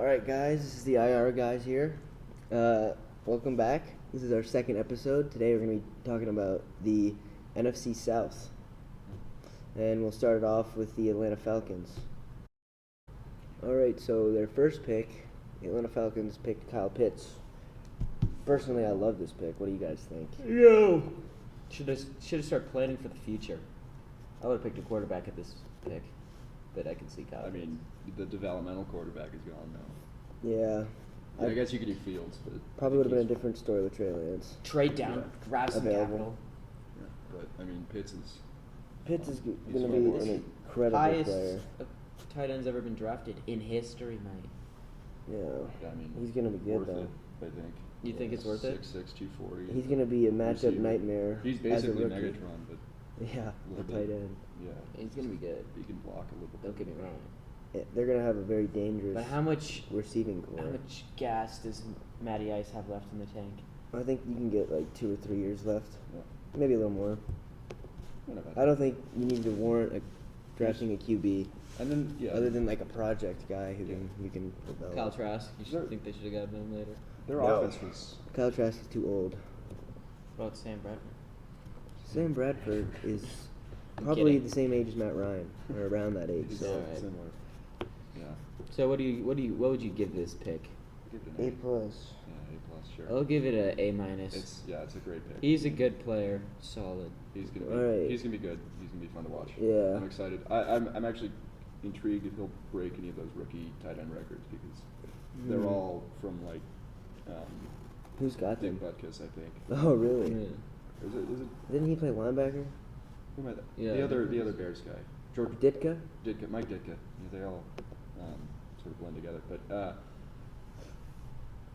Alright guys, this is the IR guys here. Welcome back. This is our second episode. Today we're going to be talking about the NFC South. And we'll start it off with the Atlanta Falcons. Alright, so their first pick, the Atlanta Falcons picked Kyle Pitts. Personally, I love this pick. What do you guys think? Yo! Should have started planning for the future. I would have picked a quarterback at this pick, but I can see Kyle. I mean, the developmental quarterback is gone now. Yeah. I guess you could do Fields, but Probably would have been a different story with Trey Lance. Trade down, grab some Available. capital. Yeah, but I mean, Pitts is going to he's be one an incredible Highest player. tight end's ever been drafted in history, mate. Yeah. I mean, He's going to be good, worth though. it, I think. You think it's worth it? 6'6", 240. He's going to be a matchup receiver. nightmare. He's as a basically rookie. Megatron, but Yeah, the little tight bit. end. yeah, He's gonna be good. he can block a little Don't bit. get me wrong. They're going to have a very dangerous But how much receiving core. gas does Matty Ice have left in the tank? I think you can get like 2 or 3 years left. Yeah. Maybe a little more. Not bad. I don't think you need to warrant drafting a QB And then other than like a project guy who can develop. Kyle Trask. You Sure. think they should have gotten him later? their No. offense was. Kyle Trask is too old. What about Sam Bradford? Sam Bradford is I'm probably kidding. the same age as Matt Ryan, or around that age. He's So Alright. similar. Yeah. So what would you give this pick? Give it an A plus. Yeah, A+, sure. I'll give it a A minus. It's a great pick. He's a good player, solid. He's gonna be. Alright. He's gonna be good. He's gonna be fun to watch. Yeah. I'm excited. I'm actually intrigued if he'll break any of those rookie tight end records because they're all from like Who's got Dick them? Butkus, I think. Oh really? Yeah. Or is it Didn't he play linebacker? who am I? Yeah. The other Bears guy, George Ditka? Mike Ditka. Yeah, they all sort of blend together. But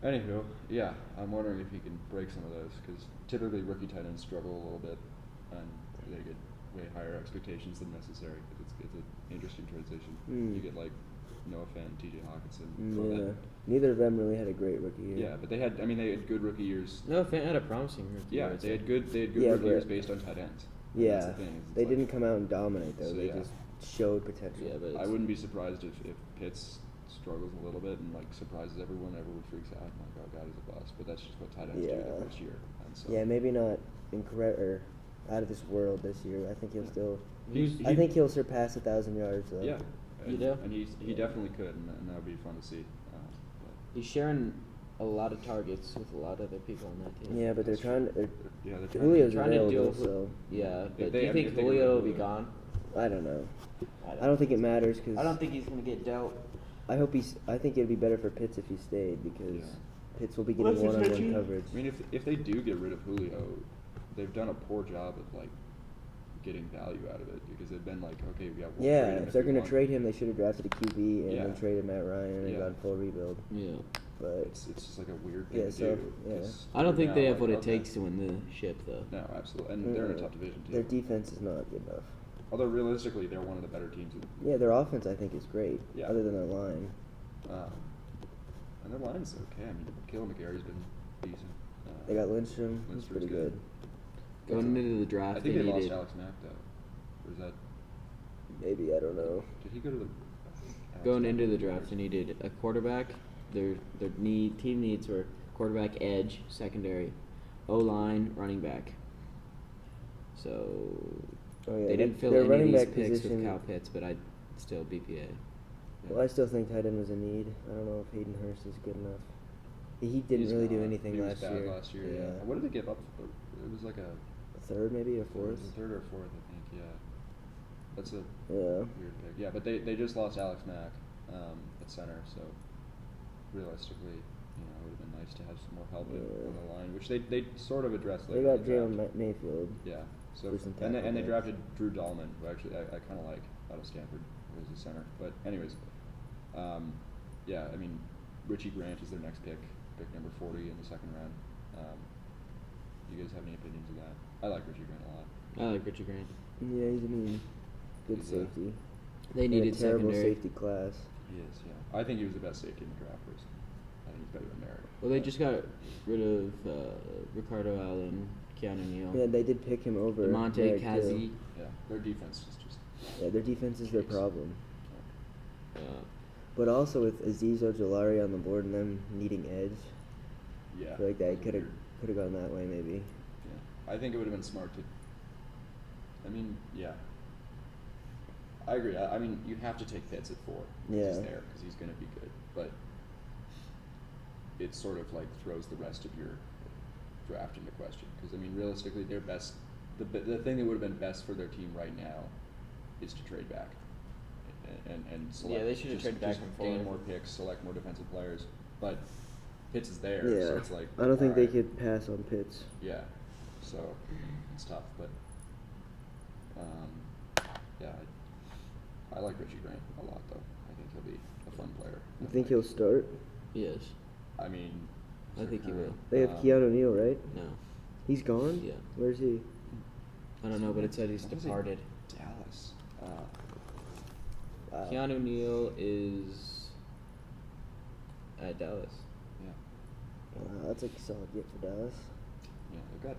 anywho, yeah, I'm wondering if he can break some of those because typically rookie tight ends struggle a little bit and they get way higher expectations than necessary because it's an interesting transition. You get like Noah Fant, T.J. Hawkinson. from Yeah. that. Neither of them really had a great rookie year. Yeah, but they had good rookie years. No, Fant had a promising rookie. Yeah, year, they had so- good Yeah, rookie years but- based on tight ends. Yeah. That's the thing, is it's They like- didn't come out and dominate though. So, They yeah. just showed potential. Yeah, but I wouldn't be surprised if Pitts struggles a little bit and like surprises everyone. Everyone freaks out and like, oh god, he's a bust. But that's just what tight ends do Yeah. their first year. And so Yeah, maybe not incorrect or out of this world this year. I think he'll still. He's- I think he'll surpass 1,000 yards though. Yeah. You And, do? and he definitely could, and that would be fun to see. But he's sharing a lot of targets with a lot of other people on that team. Yeah, but they're trying. yeah, they're trying Julio's Trying to available, deal so Yeah, but they- do you I mean, think if they Julio get will be Julio. gone? I don't know. I don't think it matters because I don't think he's gonna get dealt. I hope he's. I think it'd be better for Pitts if he stayed because Yeah. Pitts will be getting one-on-one coverage. I mean, if they do get rid of Julio, they've done a poor job of like getting value out of it because they've been like, okay, yeah, we'll Yeah, trade him if they're we gonna want. trade him, they should have drafted a QB and Yeah. then traded Matt Ryan and Yeah. gone full rebuild. Yeah. But It's just like a weird thing Yeah, to so, do. yeah. 'cause I don't think now, they have like, what it okay. takes to win the ship, though. No, absolutely, and they're in a tough division too. their defense is not good enough. Although realistically, they're one of the better teams. Yeah, their offense I think is great. Yeah. Other than their line. Um, and their line's okay. I mean, Kalen McGarry's been decent. They got Lindstrom. He's Lindstrom's pretty good. good. Going into the I draft, think they they lost needed. Alex Mack though. Or is that? Maybe I don't know. Did he go to the? Going into the draft, they needed a quarterback. Their team needs were quarterback, edge, secondary, O line, running back. So Oh yeah, they didn't fill their any of running these back picks position. with Kyle Pitts, but I still BPA. Well, I still think tight end was a need. I don't know if Hayden Hurst is good enough. He didn't He's really do not. anything He was last bad year. Last year, yeah. What did they give up? It was like a third, maybe a fourth. third or fourth, I think. Yeah, that's a Yeah. weird pick. Yeah, but they just lost Alex Mack at center, so realistically, it would have been nice to have some more help Yeah. on the line, which they sort of addressed They later. got in the draft. Jaylen Mayfield. Yeah. So for some and they tackle drafted Drew Dahlman, who actually I kind of like out of Stanford, who was the center. But anyways, yeah, I mean, Richie Grant is their next pick number 40 in the second round. You guys have any opinions of that? I like Richie Grant a lot. I like Richie Grant. Yeah, he's good He's safety. They In needed a terrible secondary. safety class. He is, yeah. I think he was the best safety in the draft personally. I think he's better than Merritt. Well, they just got rid of Ricardo Allen, Keanu Neal, Yeah, they did pick him over Monte Merrick, Kazi. too. Yeah, their defense is just. Yeah, their defense is their problem. Uh, But also with Azeez Ojulari on the board and them needing edge, Yeah. I feel like that could have weird. gone that way maybe. Yeah. I think it would have been smart to. I mean, yeah. I agree. I mean, you have to take Pitts at 4. 'Cause Yeah. He's there because he's going to be good, but it sort of like throws the rest of your draft into question. Because I mean, realistically, their best, the thing that would have been best for their team right now, is to trade back, and select. Yeah, they should have traded back from gain 4. more picks, select more defensive players, but Pitts is there, Yeah. so it's like. I don't think they alright. could pass on Pitts. Yeah, so it's tough, but yeah, I like Richie Grant a lot though. I think he'll be a fun player. You think he'll start? Yes. I mean, I think he will. They have Keanu Neal, right? No. He's gone? Yeah. Where's he? I don't know, but it said he's What was it? departed. Dallas. Wow. Keanu Neal is at Dallas. Yeah, Wow, that's like a solid get for Dallas. yeah, they've got.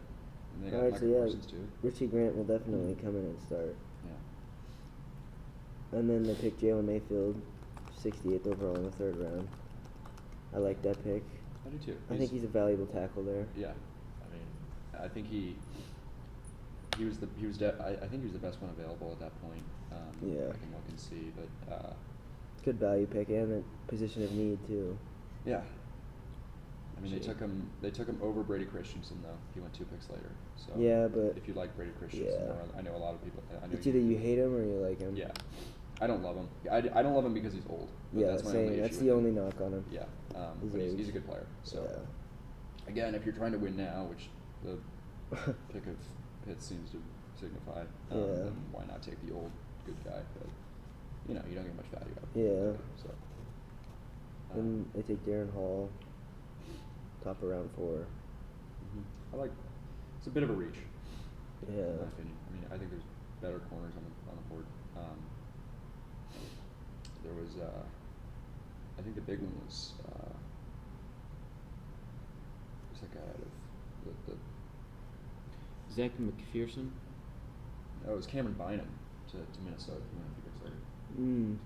And they got Alright, so Michael yeah, Parsons too. Richie Grant will definitely come in and start. Yeah. And then they picked Jaylen Mayfield, 68th overall in the 3rd round. I like that pick. I do too. I think he's a valuable tackle there. Yeah, I mean, I think he was I think he was the best one available at that point. Yeah. I can look and see, but Good value pick and a position of need too. yeah. I mean, Gee. they took him over Brady Christensen though. He went 2 picks later. So Yeah, but if you like Brady Christensen, yeah. more, I know a lot of people. I know it's either you hate him or you like him. Yeah, I don't love him. I don't love him because he's old. But Yeah, that's my same. only That's issue the with only him. knock on him. Yeah, His but he's age. a good player. So Yeah. again, if you're trying to win now, which the pick of Pitts seems to signify, Yeah. then why not take the old good guy? But you know, you don't get much value out of Yeah. him. So Then they take Darren Hall, top of round 4. I like. It's a bit of a reach, Yeah. in my opinion. I mean, I think there's better corners on the board. There was, I think the big one was who's that guy out of the Zach McPherson. oh, it was Cameron Bynum to Minnesota. He went a few picks later. Mm.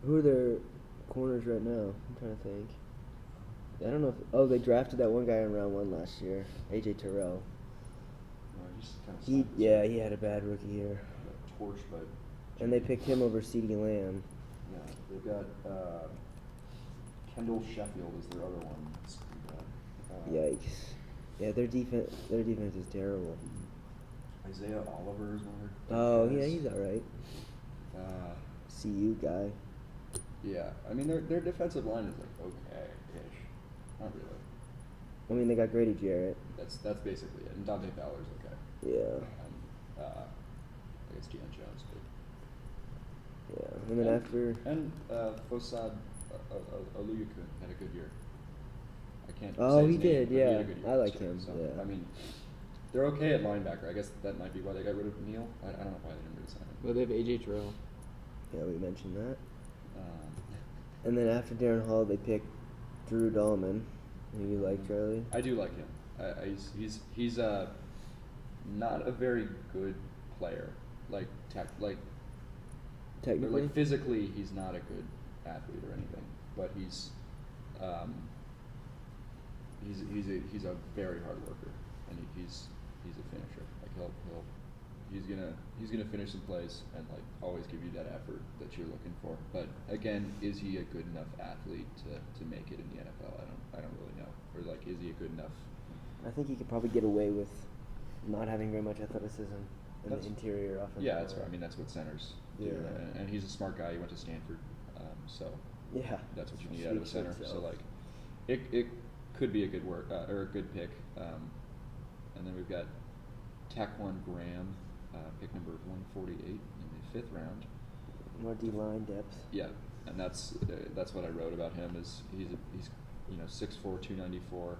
Who are their corners right now? I'm trying to think. I don't know if they drafted that one guy in round 1 last year, AJ Terrell. He's kind of He had a bad rookie year. torched by. And they picked him over CeeDee Lamb. Yeah, they've got Kendall Sheffield is their other one. That's pretty bad. Yikes. Yeah, their defense is terrible. Isaiah Oliver is one of their. Oh, guys. yeah, he's alright. CU guy. Yeah, I mean their defensive line is like okay-ish, not really. I mean, they got Grady Jarrett. That's basically it. And Dante Fowler's okay. Yeah. I guess Deion Jones, but Yeah. And then after. and Fossad Aluyukun had a good year. I can't. Oh, say he his name, did, but he had yeah. a good year I like this year. him, So, yeah. I mean, they're okay at linebacker. I guess that might be why they got rid of Neal. I don't know why they didn't resign him. Well, they have AJ Trill. Yeah, we mentioned that. Um, And then after Darren Hall, they picked Drew Dahlman. Who you like, Charlie? I do like him. He's not a very good player. Like or Technically? like physically, he's not a good athlete or anything. But he's a very hard worker, and he's a finisher. Like he's gonna finish some plays and like always give you that effort that you're looking for. But again, is he a good enough athlete to make it in the NFL? I don't really know. Or like, is he a good enough? I think he could probably get away with not having very much athleticism in That's- the interior offensive Yeah, that's right. line. I mean, that's what centers do, Yeah. and he's a smart guy. He went to Stanford, so Yeah. that's what you need out of a Speaks center. for So itself. like, it could be a good or a good pick. And then we've got Taquan Graham, pick number 148 in the 5th round. More D-line depth. Yeah, and that's what I wrote about him. Is he's 6'4", 294.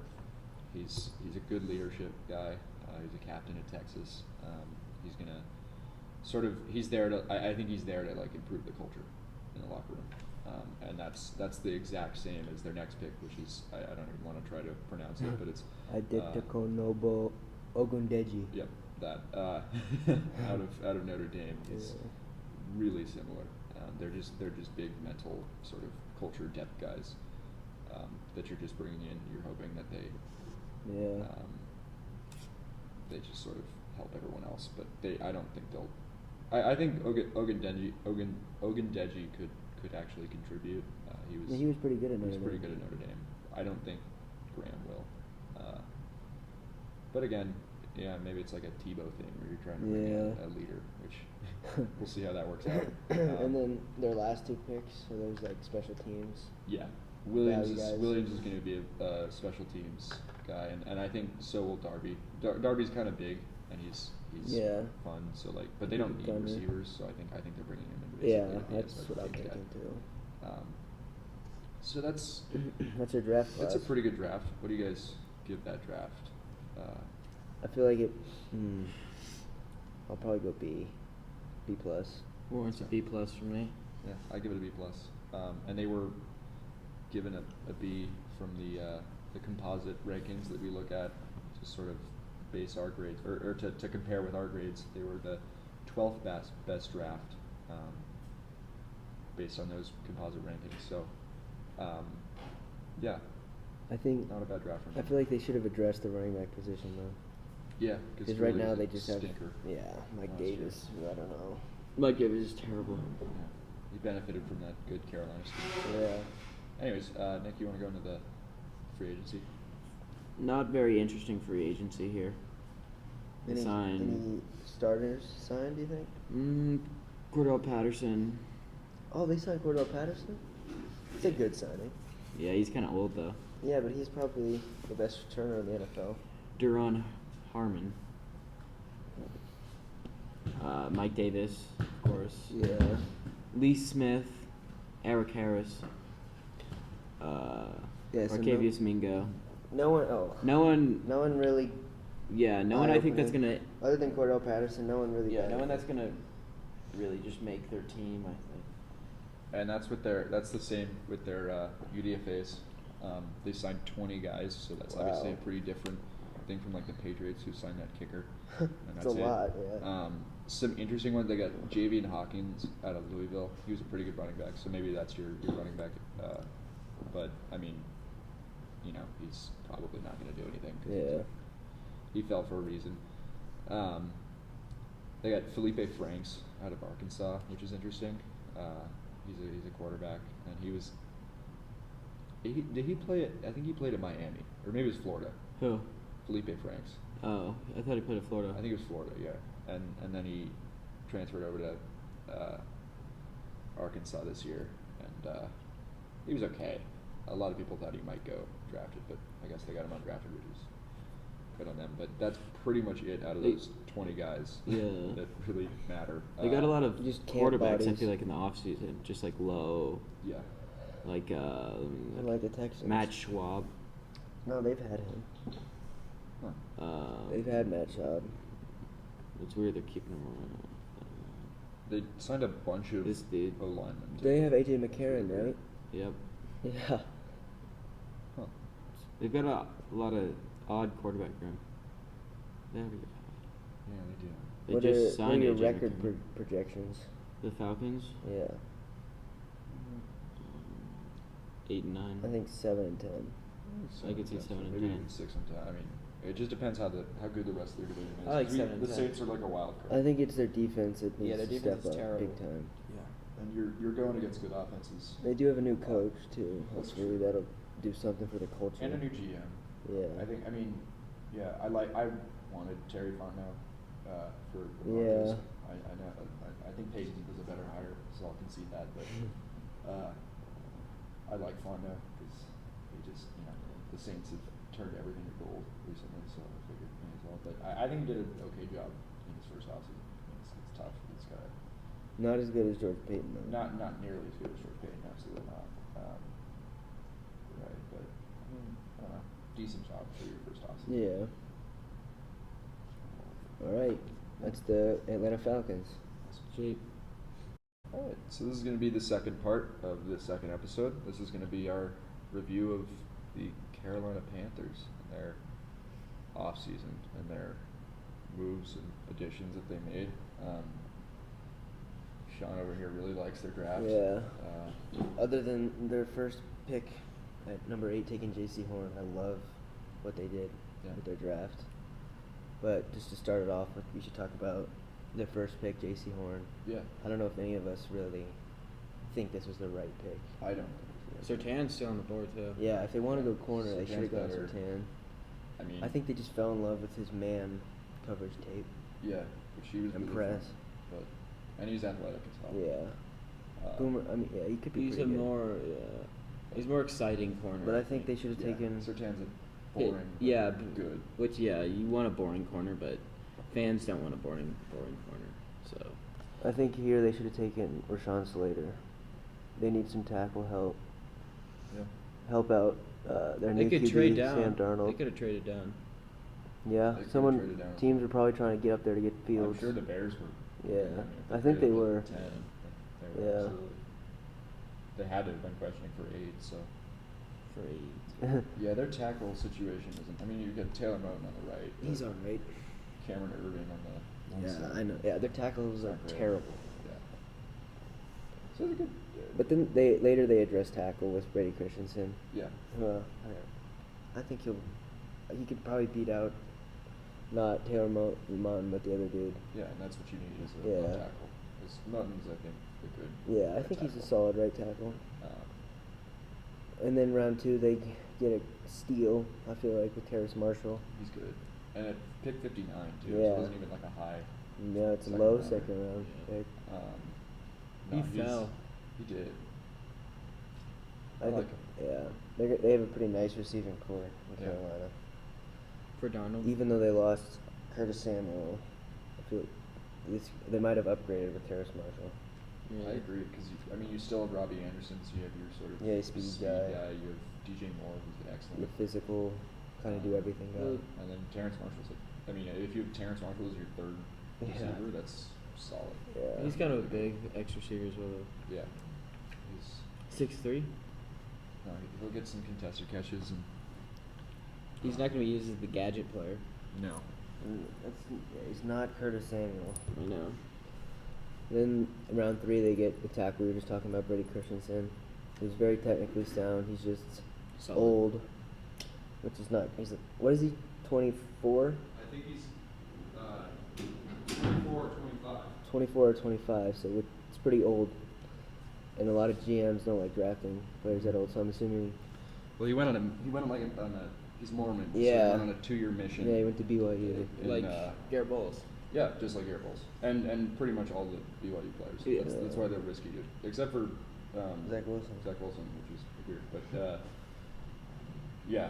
He's a good leadership guy. He's a captain at Texas. He's gonna he's there to. I think he's there to like improve the culture in the locker room, and that's the exact same as their next pick, which is I don't even want to try to pronounce it, but it's Adetokonobo Ogundeji. Yep, that out of Notre Dame is really similar. They're just big mental sort of culture depth guys that you're just bringing in. You're hoping that they just sort of help everyone else, but I don't think they'll. I think Ogundeji could actually contribute. He was pretty good at Notre Dame. Pretty good at Notre Dame. I don't think Graham will. But again, yeah, maybe it's like a Tebow thing where you're trying to bring in a leader, which we'll see how that works out. And then their last 2 picks, so there's like special teams. Yeah, Williams is going to be a special teams guy, and I think so will Darby. Darby's kind of big, and he's fun. So like, but they don't need receivers, so I think they're bringing him in. Basically that's what I'm thinking too. So that's your draft class. That's a pretty good draft. What do you guys give that draft? I feel like it. I'll probably go B plus. Warrants a B plus for me. Yeah, I give it a B plus. And they were given a B from the composite rankings that we look at to sort of base our grades or to compare with our grades. They were the 12th best draft based on those composite rankings. So, yeah. I think not a bad draft for me. I feel like they should have addressed the running back position though. Yeah, because right now they just have Mike Davis. Year. I don't know. Mike Davis is terrible. Yeah. He benefited from that good Carolina scheme. Yeah. Anyways, Nick, you want to go into the free agency? Not very interesting free agency here. Any starters signed, do you think? Cordell Patterson. Oh, they signed Cordell Patterson? It's a good signing. Yeah, he's kind of old though. Yeah, but he's probably the best returner in the NFL. Duron Harmon. Mike Davis, of course. Yeah. Lee Smith, Eric Harris. Arcavius Mingo. No one really. Yeah, no one. I think that's gonna. Other than Cordell Patterson, no one really. Yeah, no one that's gonna really just make their team. I think. And that's the same with their UDFA's. They signed 20 guys, so that's obviously a pretty different thing from like the Patriots who signed that kicker. And that's a lot, yeah. Some interesting ones. They got Javian Hawkins out of Louisville. He was a pretty good running back, so maybe that's your running back. But I mean, he's probably not going to do anything. Yeah. He fell for a reason. They got Philippe Franks out of Arkansas, which is interesting. He's a quarterback, and he was. Did he play at? I think he played at Miami, or maybe it was Florida. Who? Philippe Franks. Oh, I thought he played at Florida. I think it was Florida, yeah. And then he transferred over to Arkansas this year, and he was okay. A lot of people thought he might go drafted, but I guess they got him undrafted, which is good on them. But that's pretty much it out of those 20 guys that really matter. They got a lot of just quarterbacks, bodies. I feel like, in the offseason, just like low. Yeah. Like the Texans. Matt Schwab. No, they've had him. Huh. They've had Matt Schwab. It's weird they're keeping him around. They signed a bunch of This dude. O-linemen. They have AJ McCarron, right? Yep. Yeah. Huh. They've got a lot of odd quarterback room. There we go. Yeah, they do. They What just are signed your AJ record McCarron. projections? The Falcons? Yeah. 8 and 9. I think 7 and 10. I could see 7 and maybe 10. even 6 and 10. I mean, it just depends how good the rest of their division is. I like 7 and the 10. Saints are like a wild card. I think it's their defense that needs their to defense step is up terrible. big time. Yeah, and you're going against good offenses. They do have a new coach too. That's Hopefully that'll do something for the culture. And a new GM. Yeah. I wanted Terry Fontenot for the Yeah. Broncos. I think Peyton was a better hire, so I'll concede that. But I like Fontenot because he just, the Saints have turned everything to gold recently, so I figured may as well. But I think he did an okay job in his first offseason. It's tough. It's got Not as good as George Payton though. not nearly as good as George Payton, absolutely not. Right, but I don't know, decent job for your first offseason. Yeah. All right. That's the Atlanta Falcons. Cheap. All right, so this is going to be the second part of the second episode. This is going to be our review of the Carolina Panthers and their offseason and their moves and additions that they made. Sean over here really likes their draft. Yeah. Other than their first pick at number 8 taking J.C. Horn, I love what they did with their draft. But just to start it off, we should talk about their first pick, J.C. Horn. Yeah. I don't know if any of us really think this was the right pick. I don't. Sertan's still on the board too. Yeah, if they want to go corner, they should have gone better. Surtain. I mean, I think they just fell in love with his man coverage tape. Yeah, which he was And really press. fun, and he's athletic as well. Yeah. Boomer, I mean, yeah, he could be He's pretty a good. more, he's more exciting corner. But I think they should have taken. Surtain's a boring. Yeah, but good. Which you want a boring corner, but fans don't want a boring corner. So I think here they should have taken Rashawn Slater. They need some tackle help. Yeah. Help out their new they could QB, trade down. Sam Darnold. They could have traded down. Yeah, They could've traded down. teams are probably trying to get up there to get Fields. I'm sure the Bears were. Yeah, if I think they could have were. 10, they were Yeah. absolutely. They had to have been questioning for 8, so. For 8. Yeah, their tackle situation isn't. I mean, you got Taylor Moton on the right. He's but on right. Cameron Irving on the. On the Yeah, side. I know. Yeah, their tackles are Not great. terrible. Yeah. So they're good. But then later they addressed tackle with Brady Christensen. Yeah. I think he could probably beat out not Taylor Moton, but the other dude. Yeah, and that's what you need is a Yeah. left tackle. Because Moton's, I think, a good. Yeah, I right think he's a tackle. solid right tackle. Um, And then round 2 they get a steal. I feel like with Terrace Marshall. He's good. And at pick 59 too. So Yeah. it wasn't even like a high. Yeah, it's a Second low rounder. second round pick. No, He fell. He did. I like think, yeah, they have a pretty nice receiving core in Yeah. Carolina. For Darnold. Even though they lost Curtis Samuel, I feel they might have upgraded with Terrace Marshall. I agree because I mean you still have Robbie Anderson, so you have your sort of Yeah, speed guy. You have DJ Moore, who's an excellent. The physical, kind of do everything guy. And then Terrence Marshall's. I mean, if you have Terrence Marshall as your third Yeah. receiver, that's solid. Yeah. He's kind of a big X receiver as well. Yeah. He's 6'3". no, he'll get some contested catches and. He's not going to be used as the gadget player. No. He's not Curtis Samuel. I know. Then in round 3 they get the tackle we were just talking about, Brady Christensen. He's very technically sound. He's just Solid. old, which is not. What is he? 24? I think he's 24 or 25. 24 or 25. So it's pretty old. And a lot of GMs don't like drafting players that old. So I'm assuming. Well, he went on a. He's Mormon. So Yeah. he went on a 2-year mission. Yeah, he went to BYU. Like Garrett Bowles. Yeah, just like Air Bowls, and pretty much all the BYU players. Yeah. That's why they're risky, dude. Except for Zach Wilson. which is weird. But yeah,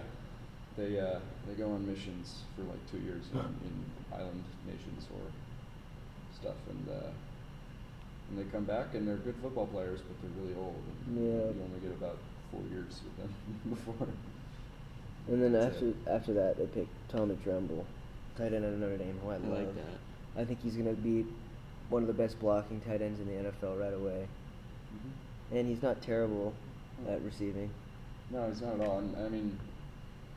they go on missions for like 2 years in island nations or stuff, and they come back and they're good football players, but they're really old. And Yeah. you only get about 4 years with them before. And then That's after that, they picked Tommy Tremble, tight end out of Notre Dame, who I I love. like that. I think he's going to be one of the best blocking tight ends in the NFL right away. And he's not terrible at receiving. No, he's not at all. And I mean,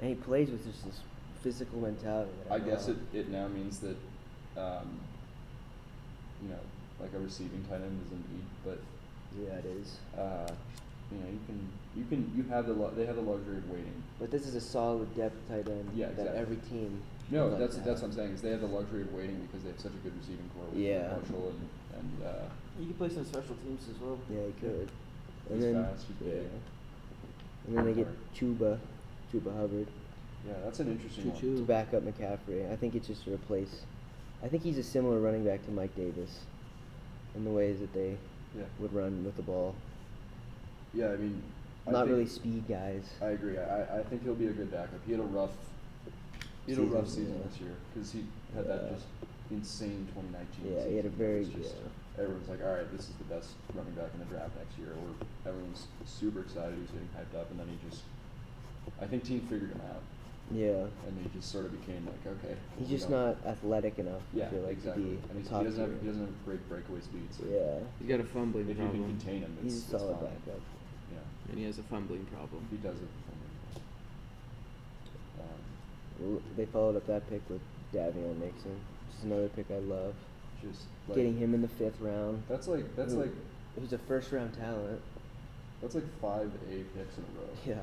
And he plays with just this physical mentality. That I guess love. it now means that, like a receiving tight end is a need, but Yeah, it is. you have they have the luxury of waiting. But this is a solid depth tight end Yeah, that exactly. every team. No, would like that's to what have. I'm saying is they have the luxury of waiting because they have such a good receiving core with Yeah. Marshall and You can play some special teams as well. Yeah, he could. And he's then, fast, he's big. And then they get Chuba Hubbard Yeah, that's an interesting one. Choo-choo. to back up McCaffrey. I think it's just to replace. I think he's a similar running back to Mike Davis in the ways that they Yeah, would run with the ball. yeah. I mean, Not think- really speed guys. I agree. I think he'll be a good backup. He had a rough Season, season yeah. this year because he had that Yeah. just insane 2019 Yeah, season. he had a very It was just- Everyone's like, all right, this is the best running back in the draft next year. Or everyone's super excited. He's getting hyped up, and then I think team figured him out, Yeah. and he just sort of became like, okay. He's we just don't- not athletic enough. Yeah, I feel like exactly. to be And he top doesn't tier. have great breakaway speed. So Yeah. He's got a fumbling if you can problem. contain him, He's a it's solid fine. backup. Yeah, And he has a fumbling problem. he does it. They followed up that pick with Davio Nixon, which is another pick I love. just like, getting him in the 5th round. That's like Who's a first-round talent. that's like 5 A picks in a row. Yeah,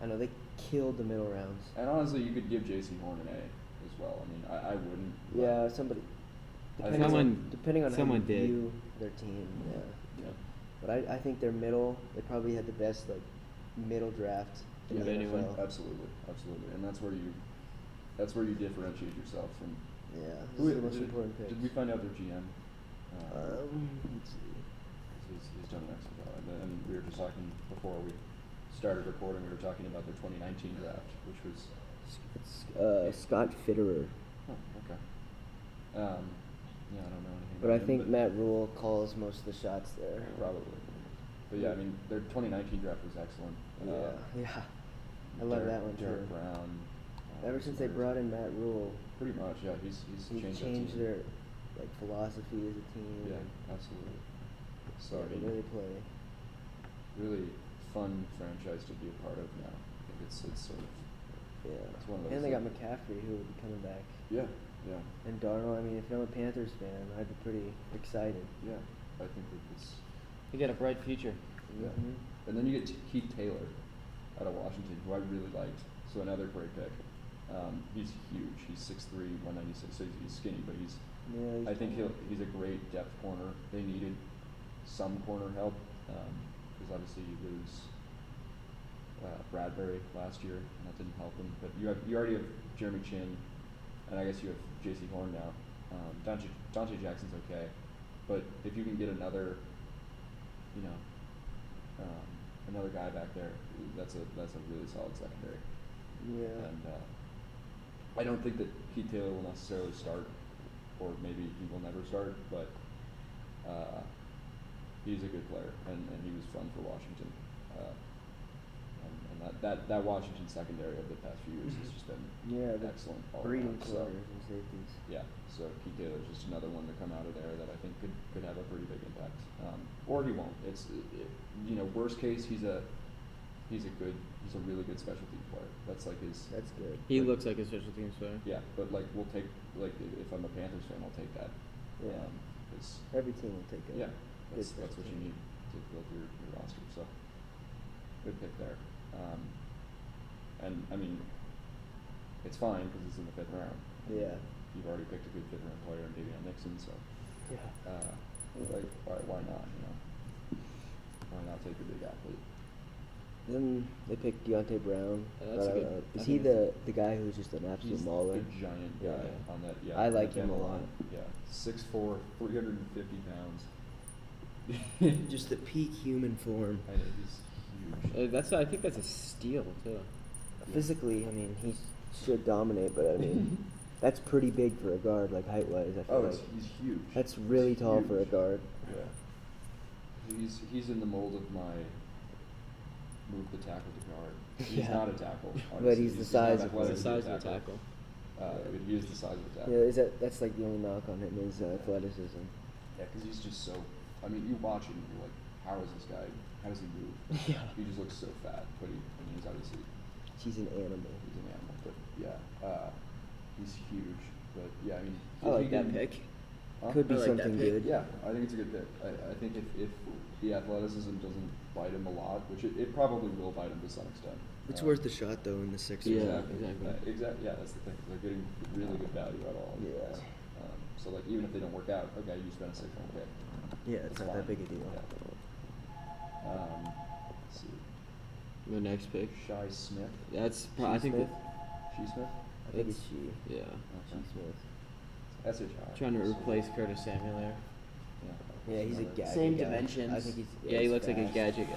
I know they killed the middle rounds. And honestly, you could give J.C. Horn an A as well. I mean, I wouldn't. but Yeah, somebody. I Depending think on, depending on how you someone did. view their team, yeah. Yeah. But I think their middle, they probably had the best like middle draft in Yeah, the anyone. NFL. Absolutely, and that's where you differentiate yourself from. Yeah, Who this is the most did, important pick. did we find out their GM? Let's see. He's done an excellent job. And we were just talking before we started recording. We were talking about their 2019 draft, which was. It's Scott Fitterer. Oh, okay. Yeah, I don't know anything. But I about him, think Matt Rule calls most of the shots there. Probably. But yeah, I mean, their 2019 draft was excellent. Yeah. I love that one Derek too. Brown. Ever since they brought in Matt Rule, Pretty much, yeah. He's he changed changed that team. their like philosophy as a team. Yeah, and absolutely. So yeah, I they mean, really play. really fun franchise to be a part of now. I think it's sort of Yeah. It's one of And those they got that- McCaffrey who will be coming back. yeah. And Darnold, I mean, if I'm a Panthers fan, I'd be pretty excited. Yeah, I think that it's He got a bright future. yeah. Mhm. And then you get Keith Taylor out of Washington, who I really liked. So another great pick. He's huge. He's 6'3", 196. So he's skinny, but Yeah, I think he's a great depth corner. They needed some corner help because obviously you lose Bradbury last year, and that didn't help him. But you already have Jeremy Chin, and I guess you have J.C. Horn now. Dante Jackson's okay, but if you can get another, another guy back there, that's a really solid secondary. Yeah. And I don't think that Keith Taylor will necessarily start, or maybe he will never start, but he's a good player, and he was fun for Washington. And that Washington secondary over the past few years has just been the excellent. All breeding around. So, corners and safeties. yeah, so Keith Taylor's just another one to come out of there that I think could have a pretty big impact. Or he won't. Worst case, he's a really good special team player. That's like his. That's good. He looks like a special teams player. Yeah, but like we'll take if I'm a Panthers fan, I'll take that. Yeah. It's Every team will take it. yeah, that's Good what you special need to build your roster. So good pick there. And I mean, it's fine because it's in the 5th round. Yeah. You've already picked a good 5th round player in Davio Nixon, so Yeah. like why not? Why not take a big athlete? Then they picked Deontay Brown. That's but, a good- is I he think the guy who's just an absolute He's mauler? a giant guy Yeah. on that. Yeah, I on like that him a demo lot. line. Yeah, 6'4", 350 pounds. Just the peak human form. I know, he's huge. I think that's a steal too. Physically, I mean, he should dominate, but I mean, that's pretty big for a guard, like height-wise. I feel like He's huge. that's really He's tall for a huge. guard. Yeah. He's in the mold of my move the tackle to guard. He's Yeah. not a tackle. But Obviously. he's the not size of athletic It's to the be size of the tackle. But he is the size of the Yeah, tackle. that's like the only knock on him is athleticism. Yeah, because he's just so. I mean, you watch him, you're like, how is this guy? How does he move? Yeah. He just looks so fat, but he's obviously He's an animal. he's an animal. But yeah, he's huge. But yeah, I mean, I if like he that can- pick. Huh? Could be I like that something pick. good. Yeah, I think it's a good pick. I think if the athleticism doesn't bite him a lot, which it probably will bite him to some extent. It's worth the shot though in the 6th Yeah, round. exactly. Yeah, that's the thing. They're getting really good value out of all of these Yeah. guys. So like even if they don't work out, okay, you spend a 6th round pick. Yeah, it's not that fine. big a deal. Yeah. Let's see. The next pick. Shy Smith. That's She I think Smith? that, She Smith. I think it's she. yeah. She Smith. SHI. Trying to replace Curtis Samuel there. Yeah. Yeah, he's a Another- gadget Same guy. dimensions. I think he's. Yeah, he he's looks like a fast. gadget guy.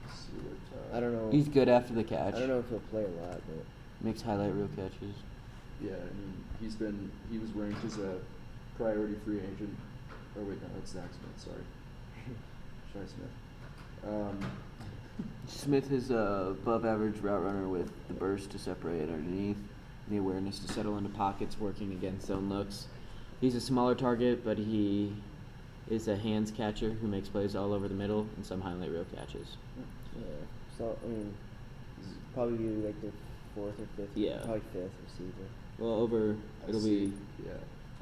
Let's see what, I don't know. He's good after the catch. I don't know if he'll play a lot, but Makes highlight reel catches. Yeah, I mean, he was ranked as a priority free agent. Oh wait, no, that's Zach Smith. Sorry, Shy Smith. Smith is a above average route runner with the burst to separate underneath, the awareness to settle into pockets working against zone looks. He's a smaller target, but he is a hands catcher who makes plays all over the middle and some highlight reel catches. yeah. So I mean, probably be like the 4th or 5th. Yeah. Probably 5th receiver. Well, it'll be Yeah,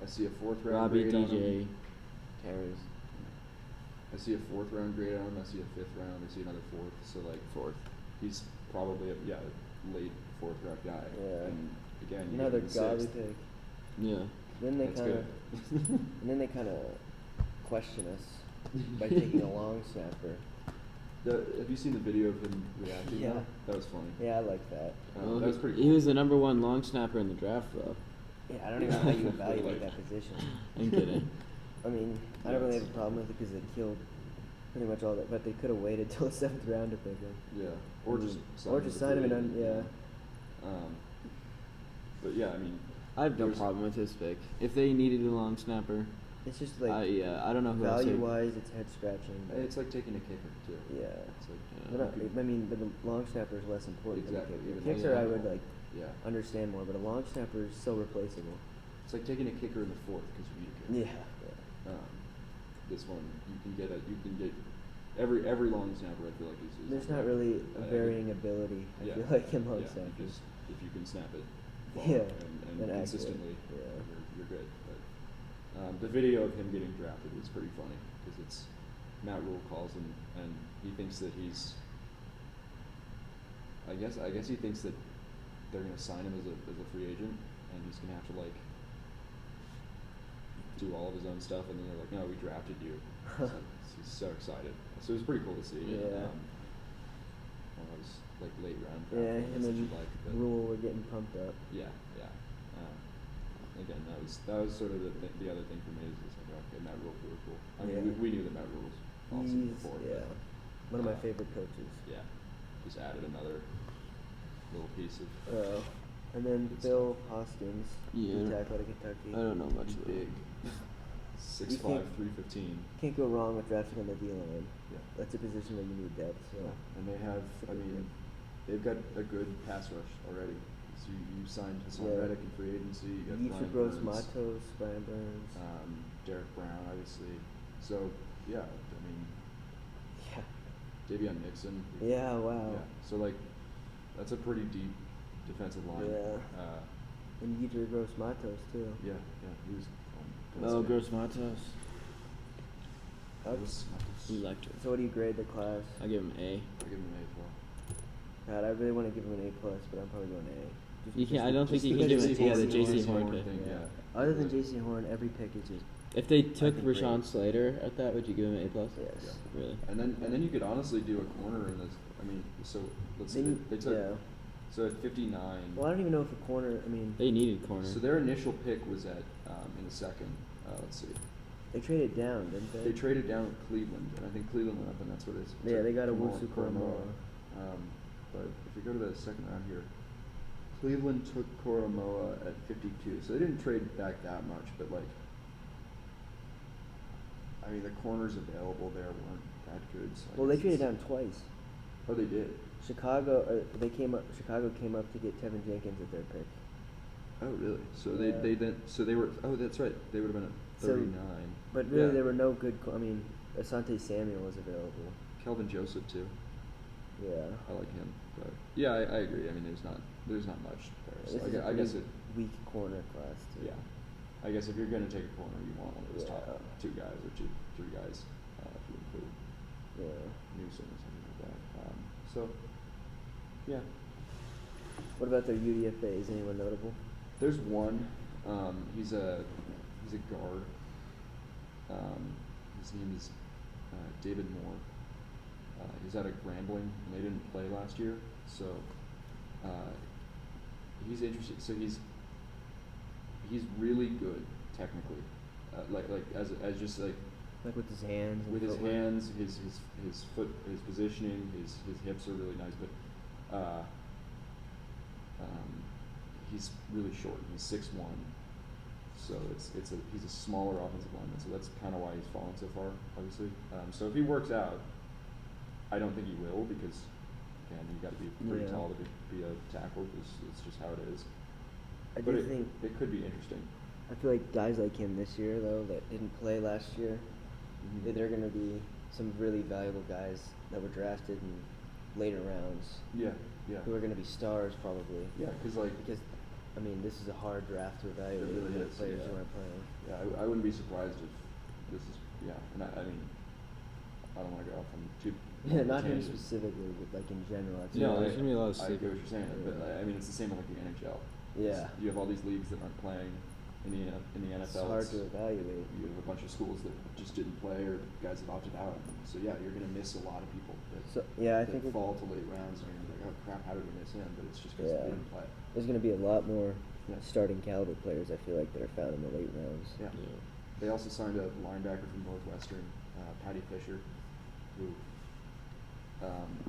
I see a 4th round Robbie, grade on DJ, him. Terrace. I see a 4th round grade on him. I see a 5th round. I see another 4th. So like 4th. he's probably a late 4th round guy. Yeah. And again, you Another get him in godly 6th. pick. Yeah. Then they That's kind of, good. and then they kind of question us by taking a long snapper. Have you seen the video of him reacting? Yeah. That was funny. Yeah, I like that. Well, that was pretty he cool. was the number 1 long snapper in the draft, though. Yeah, I don't even know how you Like- evaluate that position. I'm kidding. I mean, I don't really have a problem with it because they killed pretty much all that, but they could have waited till the 7th round to pick him. Yeah. Or just sign him and yeah. But yeah, I mean, I have no there's- problem with his pick. If they needed a long snapper, It's just like I don't know who else. value wise, it's head scratching. It's like taking a kicker too. Yeah. It's like But I mean, but the long snapper is less important. Exactly, Than the even kicker. though- Kicker, I would like yeah. understand more, but a long snapper is so replaceable. It's like taking a kicker in the 4th because you need a kicker. Yeah. This one you can get every long snapper. I feel like is There's not really a varying ability. I feel like in long yeah, snappers. if you can snap it far Yeah, and and accurate, consistently, yeah. you're good. But the video of him getting drafted is pretty funny because it's Matt Rule calls him and he thinks that he's. I guess he thinks that they're gonna sign him as a free agent and he's gonna have to like do all of his own stuff and then they're like, no, we drafted you. He's so excited. So it was pretty cool to see. Yeah. One of those like late round Yeah, draft him picks that and you like, but Rule were getting pumped up. yeah. Again, that was sort of the other thing for me is like, okay, Matt Rule's really cool. I mean, Yeah. we knew that Matt Rule was awesome before. Yeah, but, one of my favorite coaches. Yeah, just added another little piece of. And then Good Phil Hoskins, Yeah. the tackle out of Kentucky. I don't know much He's about big. him. 6'5", can't- 315. Can't go wrong with drafting on the D line. Yeah. That's a position where you need depth. So. And they have, I mean, they've got a good pass rush already. So you signed Hassan Yeah. Reddick in free agency. You got Yusuf Brian Gross Burns, Matos, Brian Burns. Derek Brown, obviously. So yeah, I mean, Yeah. Davio Nixon. Yeah, wow. Yeah. So like, that's a pretty deep defensive line. Yeah. And Yusuf Gross Matos too. Yeah. He was fun. Oh, Gross Matos. Matos. Electric. So what do you grade the class? I give him A. I give him an A as well. God, I really want to give him an A+, but I'm probably going A. Just You can't. because I don't the- think just you can give because it. Yeah, the J.C. J.C. Horn. Horn pick. thing. Yeah. Other than J.C. Horn, every pick is just If they took think Rashawn great. Slater at that, would you give him an A+? yes. Yeah. Really? And then you could honestly do a corner in this. I mean, so let's see. They took. yeah. So at 59. Well, I don't even know if a corner. I mean, They needed corner. So their initial pick was at in the 2nd. Let's see. they traded down, didn't they? They traded down with Cleveland, and I think Cleveland went up, and that's what it is. Yeah, they got a Koromoa. Wusu Koromoa. But if you go to the 2nd round here, Cleveland took Koromoa at 52. So they didn't trade back that much, but like, I mean, the corners available there weren't that good. So I Well, they guess traded it's- down twice. Oh, they did. Chicago came up to get Tevin Jenkins at their pick. Oh, really? So Yeah. they were. Oh, that's right. They would have been at So- 39. But really, Yeah. there were no good. I mean, Asante Samuel was available. Kelvin Joseph too. Yeah. I like him, but yeah, I agree. I mean, there's not much there. So This is I a guess pretty it. weak corner class too. Yeah, I guess if you're gonna take a corner, you want one of those Yeah. top 2 guys or three guys, if you include Yeah. Newsom or something like that. So, yeah, What about their UDFAs? Anyone notable? there's one. He's a guard. His name is David Moore. He's out of Grambling, and they didn't play last year, so he's interesting. So he's really good technically, like as just like Like with his hands. And with his footwork? hands, his foot, his positioning, his hips are really nice, but he's really short. He's 6'1", so he's a smaller offensive lineman. So that's kind of why he's fallen so far, obviously. So if he works out, I don't think he will because again, you got to be pretty Yeah. tall to be a tackle because it's just how it is. I But do it, think. it could be interesting. I feel like guys like him this year though that didn't play last year, they're going to be some really valuable guys that were drafted in later rounds Yeah. who are going to be stars probably. Yeah, because like Because I mean, this is a hard draft to evaluate It really the is, players yeah. who are playing. Yeah, I wouldn't be surprised if this is, and I mean, I don't want to go off on too. Yeah, not him tangent. specifically, but like in general. I'd say Yeah, No, there's gonna be a lot of I get what sleepers. you're saying, but I mean, it's the same with like the NHL. Yeah. You have all these leagues that aren't playing in the It's NFL. hard to evaluate. You have a bunch of schools that just didn't play or guys that opted out. So yeah, you're gonna miss a lot of people that, So yeah, I that think fall to late rounds and you're like, oh crap, how did we miss him? But it's just because Yeah. they didn't play. there's going to be a lot more Yeah. starting caliber players. I feel like that are found in the late rounds. Yeah. They also signed a linebacker from Northwestern, Patty Fisher, who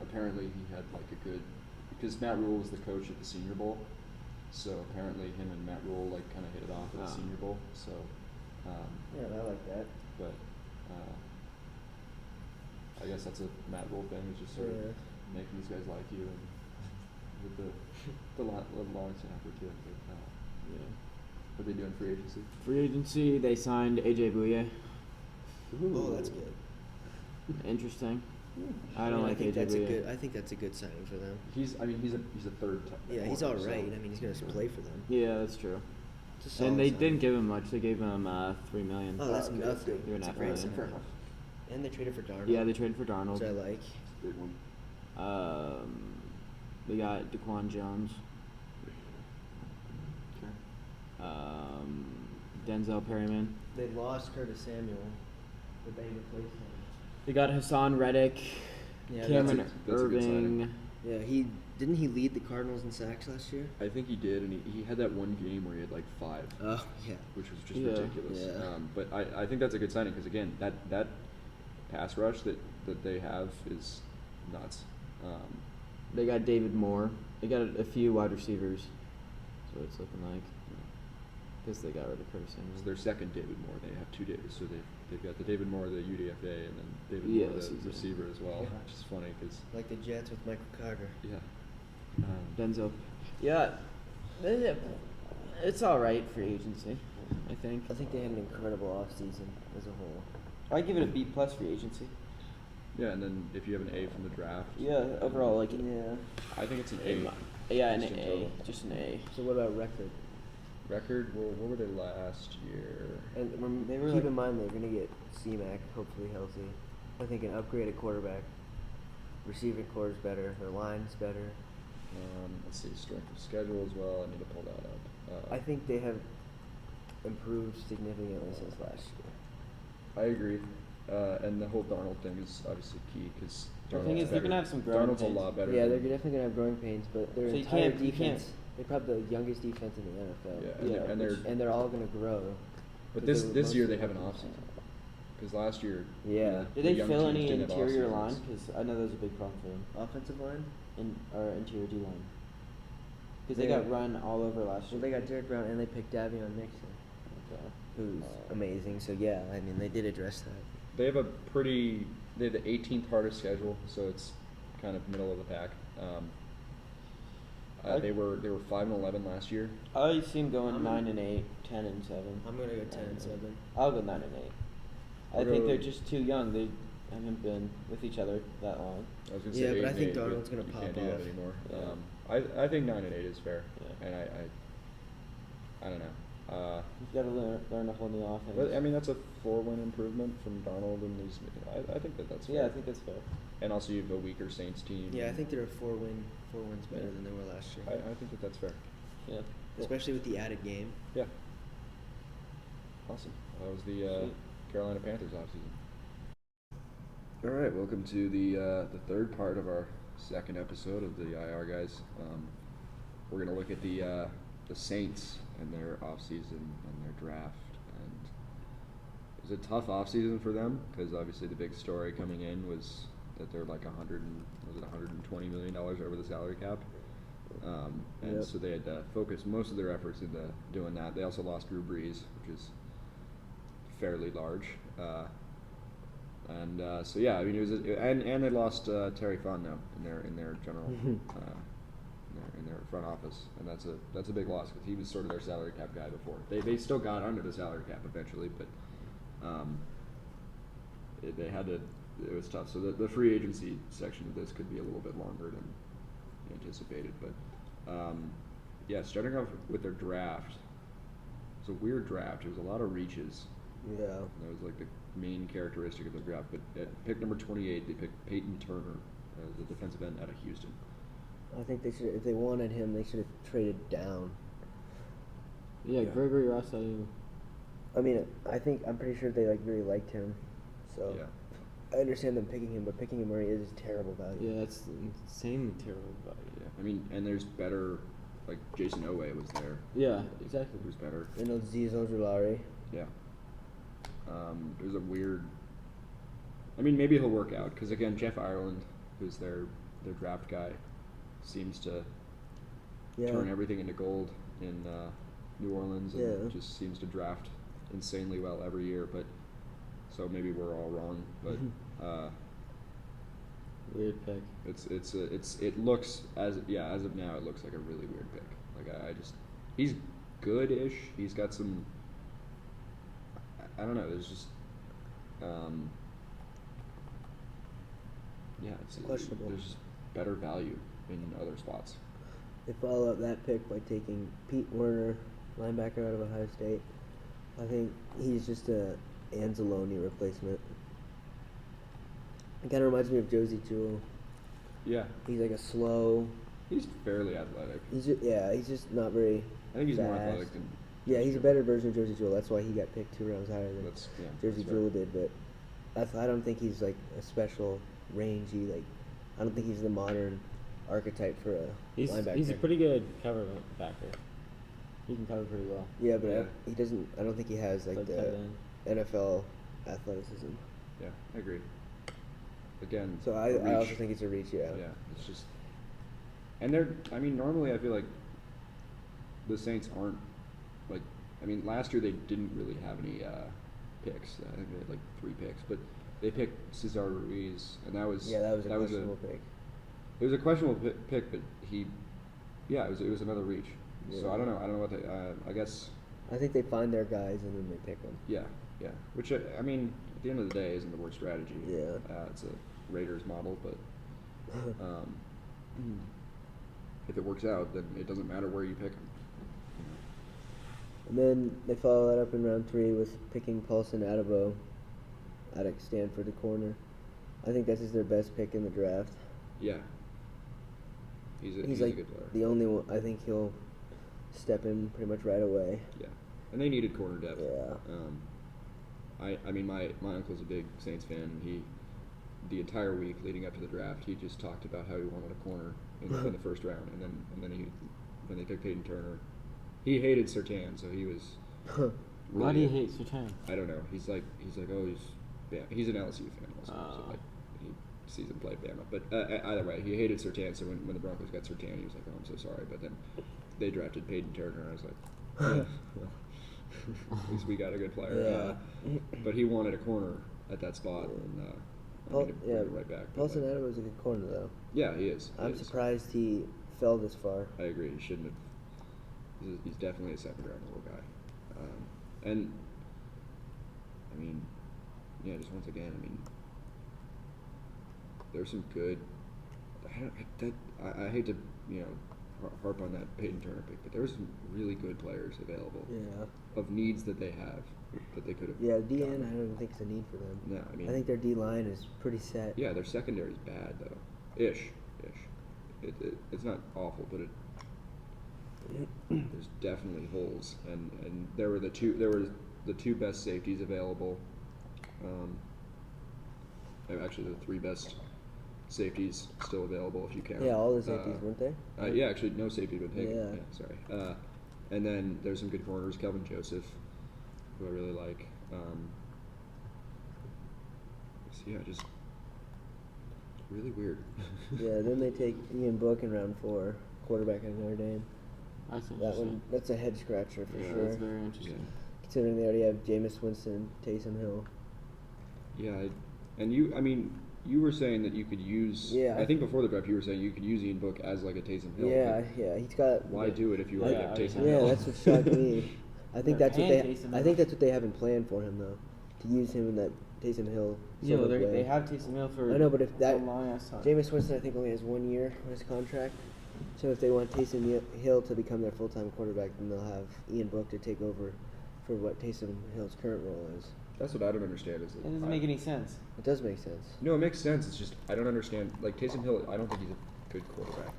apparently he had like a good, because Matt Rule was the coach at the Senior Bowl, so apparently him and Matt Rule like kind of hit it off at the Oh. Senior Bowl. So, Yeah, I like that. but I guess that's a Matt Rule thing, is just sort of making these guys like you, and with the long snapper too. But, what are they doing free agency? Free agency, they signed AJ Bouier. Oh, that's good. Interesting. I mean, don't like think AJ that's Bouier. I think that's a good signing for them. He's a third. Yeah, he's all corner, right. so- I mean, he's going to play for them. Yeah, that's true. It's a solid And they signing. didn't give him much. They gave him $3 million. Oh, that's okay, nothing. You're That's a not great really- signing. Fair enough. And they traded for Darnold. Yeah, they traded for Darnold. Which I like. Big one. They got DaQuan Jones. Okay. Denzel Perryman. They lost Curtis Samuel, but they replaced him. They got Hassan Reddick. Yeah, Cameron that's a good signing. Irving. Yeah, didn't he lead the Cardinals in sacks last year? I think he did, and he had that one game where he had like 5. Oh, yeah. Which was just Yeah. ridiculous. Yeah. But I think that's a good signing because again, that pass rush that they have is nuts. They got David Moore. They got a few wide receivers. That's what it's looking like. Guess they got rid of Curtis It's Samuel. their second David Moore. They have 2 Davids, so they've got the David Moore, the UDFA, and then David Yeah, Moore, this the is it. receiver as well. Yeah. Which is funny because Like the Jets with Michael Carter. yeah. Denzel. Yeah. It's all right for agency, I think. I think they had an incredible offseason as a whole. I give it a B+ for agency. Yeah, and then if you have an A from the draft. Yeah, overall, like Yeah. I think it's an A. Yeah, an just in A, total. just an A. So what about record? Record. Well, what were they last year? And They were keep like- in mind they're going to get C-Mac hopefully healthy. I think an upgraded quarterback. Receiving core is better. Their line's better. Let's see, strength of schedule as well. I need to pull that up. I think they have improved significantly since last year. I agree. And the whole Darnold thing is obviously key because The thing is, they're gonna have some growing Darnold's pains. a lot better. Yeah, they're than- definitely going to have growing pains, but their So you entire can't- you can't- defense, they're probably the youngest defense in the NFL. Yeah, Yeah, and they're all going to grow. But 'cause this they were year they have an mostly- offseason. Because last year, Yeah. Did the they young fill teams any didn't have interior off line? seasons. Because I know that was a big problem for them. Offensive line? Or interior D line. Because they Yeah. got run all over last Well, year. they got Derek Brown and they picked Davio Nixon, Okay. who's amazing. So yeah, I mean they did address that. they have the 18th hardest schedule, so it's kind of middle of the pack. They were 5-11 last year. I see them going I'm- 9-8, 10-7. I'm gonna go 10-7. I'll go 9-8. I I'll think go- they're just too young. They haven't been with each other that long. I was gonna say Yeah, but 8 I and think 8, Darnold's but gonna you pop can't do that off. anymore. Yeah. I think 9-8 is fair, Yeah. and I don't know. You've got to learn a whole new offense. But I mean that's a 4-win improvement from Darnold and these. I think that's fair. yeah, I think that's fair. And also you have a weaker Saints team. Yeah, I think they're 4 wins better than they were last year. I think that's fair. Yeah. Especially with the added game. Yeah. Awesome. That was the Carolina Panthers offseason. All right, welcome to the third part of our second episode of the IR guys. We're gonna look at the Saints and their offseason and their draft. And it was a tough offseason for them because obviously the big story coming in was that they're like $120 million over the salary cap. And Yep. so they had to focus most of their efforts into doing that. They also lost Drew Brees, which is fairly large. So yeah, I mean it was, and they lost Terry Fontenot in their general in their front office, and that's a big loss because he was sort of their salary cap guy before. They still got under the salary cap eventually, but they had to. It was tough. So the free agency section of this could be a little bit longer than anticipated, but starting off with their draft, it was a weird draft. It was a lot of reaches. Yeah. That was like the main characteristic of the draft. But at pick number 28, they picked Peyton Turner, the defensive end out of Houston. I think they should. If they wanted him, they should have traded down. Yeah, Gregory Rousseau. I mean, I'm pretty sure they really liked him, so Yeah. I understand them picking him, but picking him where he is terrible value. Yeah, that's insanely terrible value. Yeah. I mean, and there's better, like Jason Owe was there. Yeah, exactly. Who's better? And Aziz Ojulari. Yeah. It was a weird. I mean, maybe he'll work out because again, Jeff Ireland, who's their draft guy, seems to turn everything into gold in New Orleans, and just seems to draft insanely well every year. But so maybe we're all wrong, but Weird pick. it looks as of now it looks like a really weird pick. Like I just he's good-ish. He's got some. I don't know. There's just it's questionable. There's just better value in other spots. They follow up that pick by taking Pete Werner, linebacker out of Ohio State. I think he's just a Anzalone replacement. It kind of reminds me of Josie Jewell. Yeah, He's like a slow. he's fairly athletic. He's just not very. I think he's more fast. athletic than. Yeah, he's a better version of Josie Jewell. That's why he got picked 2 rounds higher than Josie that's Jewell fair. did. But I don't think he's like a special rangy. Like, I don't think he's the modern archetype for a linebacker. He's a pretty good cover backer. He can cover pretty well. Yeah, but Yeah. he doesn't. I don't think he has like Like the tight end. NFL athleticism. Yeah, I agree. Again, So a I reach. also think it's a reach. Yeah. Yeah, it's just, and normally I feel like the Saints aren't like, last year they didn't really have any picks. I think they had like 3 picks, but they picked Cesar Ruiz, and that was That was a questionable pick. It was a questionable pick, but it was another reach. So Yeah. I don't know what they. I guess. I think they find their guys and then they pick them. Yeah. Which at the end of the day isn't the worst strategy. Yeah. It's a Raiders model, but if it works out, then it doesn't matter where you pick them. And then they follow that up in round 3 with picking Paulson Adebo out of Stanford, the corner. I think this is their best pick in the draft. Yeah. He's like a good player. the only one. I think he'll step in pretty much right away. Yeah. And they needed corner depth. Yeah. My uncle's a big Saints fan, and the entire week leading up to the draft, he just talked about how he wanted a corner in the first round, and then when they picked Peyton Turner, he hated Surtain, so he was. Why do you hate Surtain? I don't know. He's like oh he's an LSU fan also, so Oh. like he sees him play Bama. But either way, he hated Surtain, so when the Broncos got Surtain, he was like, oh, I'm so sorry. But then they drafted Peyton Turner, and I was like, yeah, well, at least we got a good player. Yeah. But he wanted a corner at that spot, and I need to bring it right back. But, Paulson Adebo is a good corner though. yeah, he is. I'm surprised he fell this far. I agree. He shouldn't have. He's definitely a second round level guy. And just once again, there's some good. I hate to harp on that Peyton Turner pick, but there's some really good players available Yeah. of needs that they have that they could have. Yeah, DN, I don't even think it's a need for them. No, I think their D line is pretty set. Yeah, their secondary is bad though. Ish. It's not awful, but there's definitely holes, and there were the two best safeties available. Actually, the 3 best safeties still available if you count. Yeah, all the safeties, weren't they? Yeah, actually, no safety been taken. Yeah. Sorry. And then there's some good corners. Kelvin Joseph, who I really like. Just really weird. Yeah, then they take Ian Book in round 4, quarterback at Notre Dame. That's That interesting. one, that's a head scratcher for Yeah, sure. that's very interesting. Considering they already have Jameis Winston, Taysom Hill. Yeah, and you were saying that you could use. Yeah. I think before the draft, you were saying you could use Ian Book as like a Taysom Hill. Yeah, but yeah, he's got. why do it if you already Yeah, have I Taysom mean, Hill? Yeah, that's what shocked me. I think They're that's what paying they. Taysom I Hill. think that's what they haven't planned for him though, to use him in that Taysom Hill. Yeah, sort of way. they have Taysom Hill for I know, but if that a long ass time. Jameis Winston, I think only has 1 year on his contract. So if they want Taysom Hill to become their full-time quarterback, then they'll have Ian Book to take over for what Taysom Hill's current role is. That's what I don't understand. Is It doesn't make any sense. It does make sense. No, it makes sense. It's just I don't understand. Like Taysom Hill, I don't think he's a good quarterback.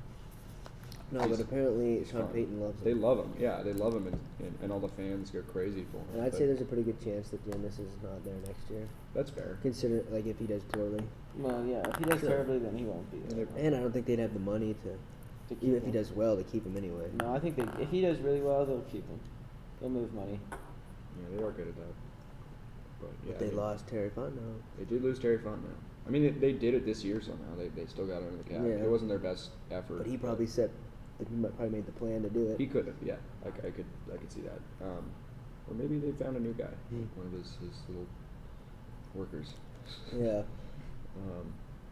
No, He's- but apparently he's Sean fine. Payton loves him. They love him. Yeah, they love him, and all the fans go crazy for him. And I'd but say there's a pretty good chance that Jameis is not there next year. that's fair. Consider like if he does poorly. Well, yeah, if he does Sure. terribly, then he won't be there. And I don't think they'd have the money to keep even if he him. does well to keep him anyway. No, I think if he does really well, they'll keep him. They'll move money. Yeah, they are good at that. But yeah, But they lost Terry Fontenot. They did lose Terry Fontenot. I mean, they did it this year somehow. They still got under the cap. Yeah. It wasn't their best effort. But he probably probably made the plan to do it. He could have. Yeah, I could see that. Or maybe they found a new guy, one of his little workers. Yeah.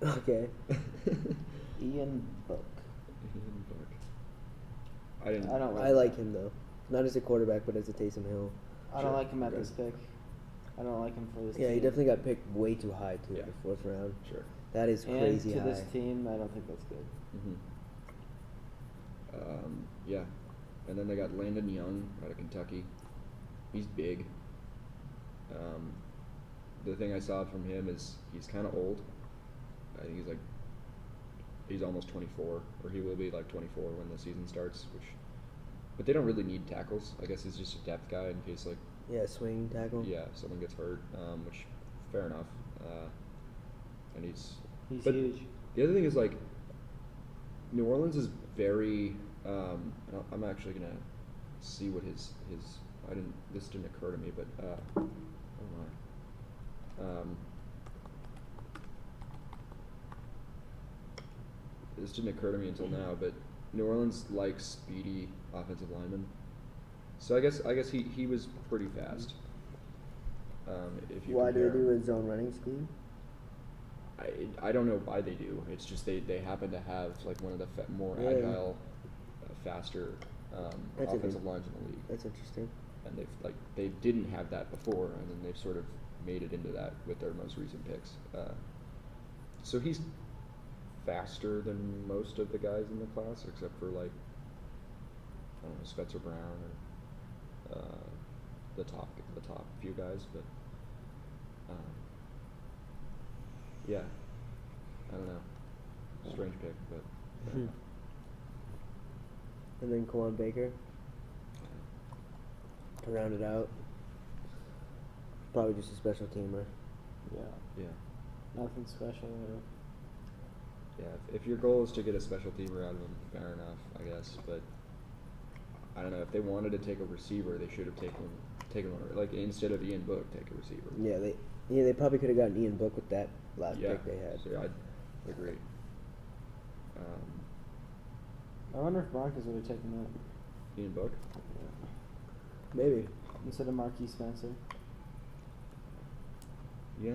Okay. Ian Book. I didn't. I don't I like him though. Not as a quarterback, but as a Taysom Hill. I Sure, don't like him at okay. this pick. I don't like him for this Yeah, team. he definitely got picked way too high too, Yeah. in the fourth round. Sure. That is And crazy to high. this team, I don't think that's good. Yeah, and then they got Landon Young out of Kentucky. He's big. The thing I saw from him is he's kind of old. I think he's almost 24, or he will be like 24 when the season starts. But they don't really need tackles. I guess he's just a depth guy in case Yeah, swing tackle. if someone gets hurt. Which fair enough. And he's He's but huge. The other thing is New Orleans is very. I'm actually gonna see what his. This didn't occur to me, but oh my. This didn't occur to me until now, but New Orleans likes speedy offensive linemen. So I guess he was pretty fast. If you Why do they compare- do a zone running scheme? I don't know why they do. It's just they happen to have one of the more Yeah. agile, faster That's offensive okay. lines in the league, That's interesting. and they didn't have that before, and then they've sort of made it into that with their most recent picks. So he's faster than most of the guys in the class, except for I don't know, Spencer Brown or the top few guys, but. Yeah, I don't know. Strange pick, but And then Kwan Baker to round it out. Probably just a special teamer. Yeah. yeah, Nothing special there. yeah. If your goal is to get a special teamer out of him, fair enough, I guess. But I don't know. If they wanted to take a receiver, they should have taken one. Instead of Ian Book, take a receiver. Yeah, they probably could have gotten Ian Book with that last Yeah, pick they had. so I'd agree. I wonder if Broncos would have taken that Ian Book. Maybe. instead of Marquis Spencer. Yeah.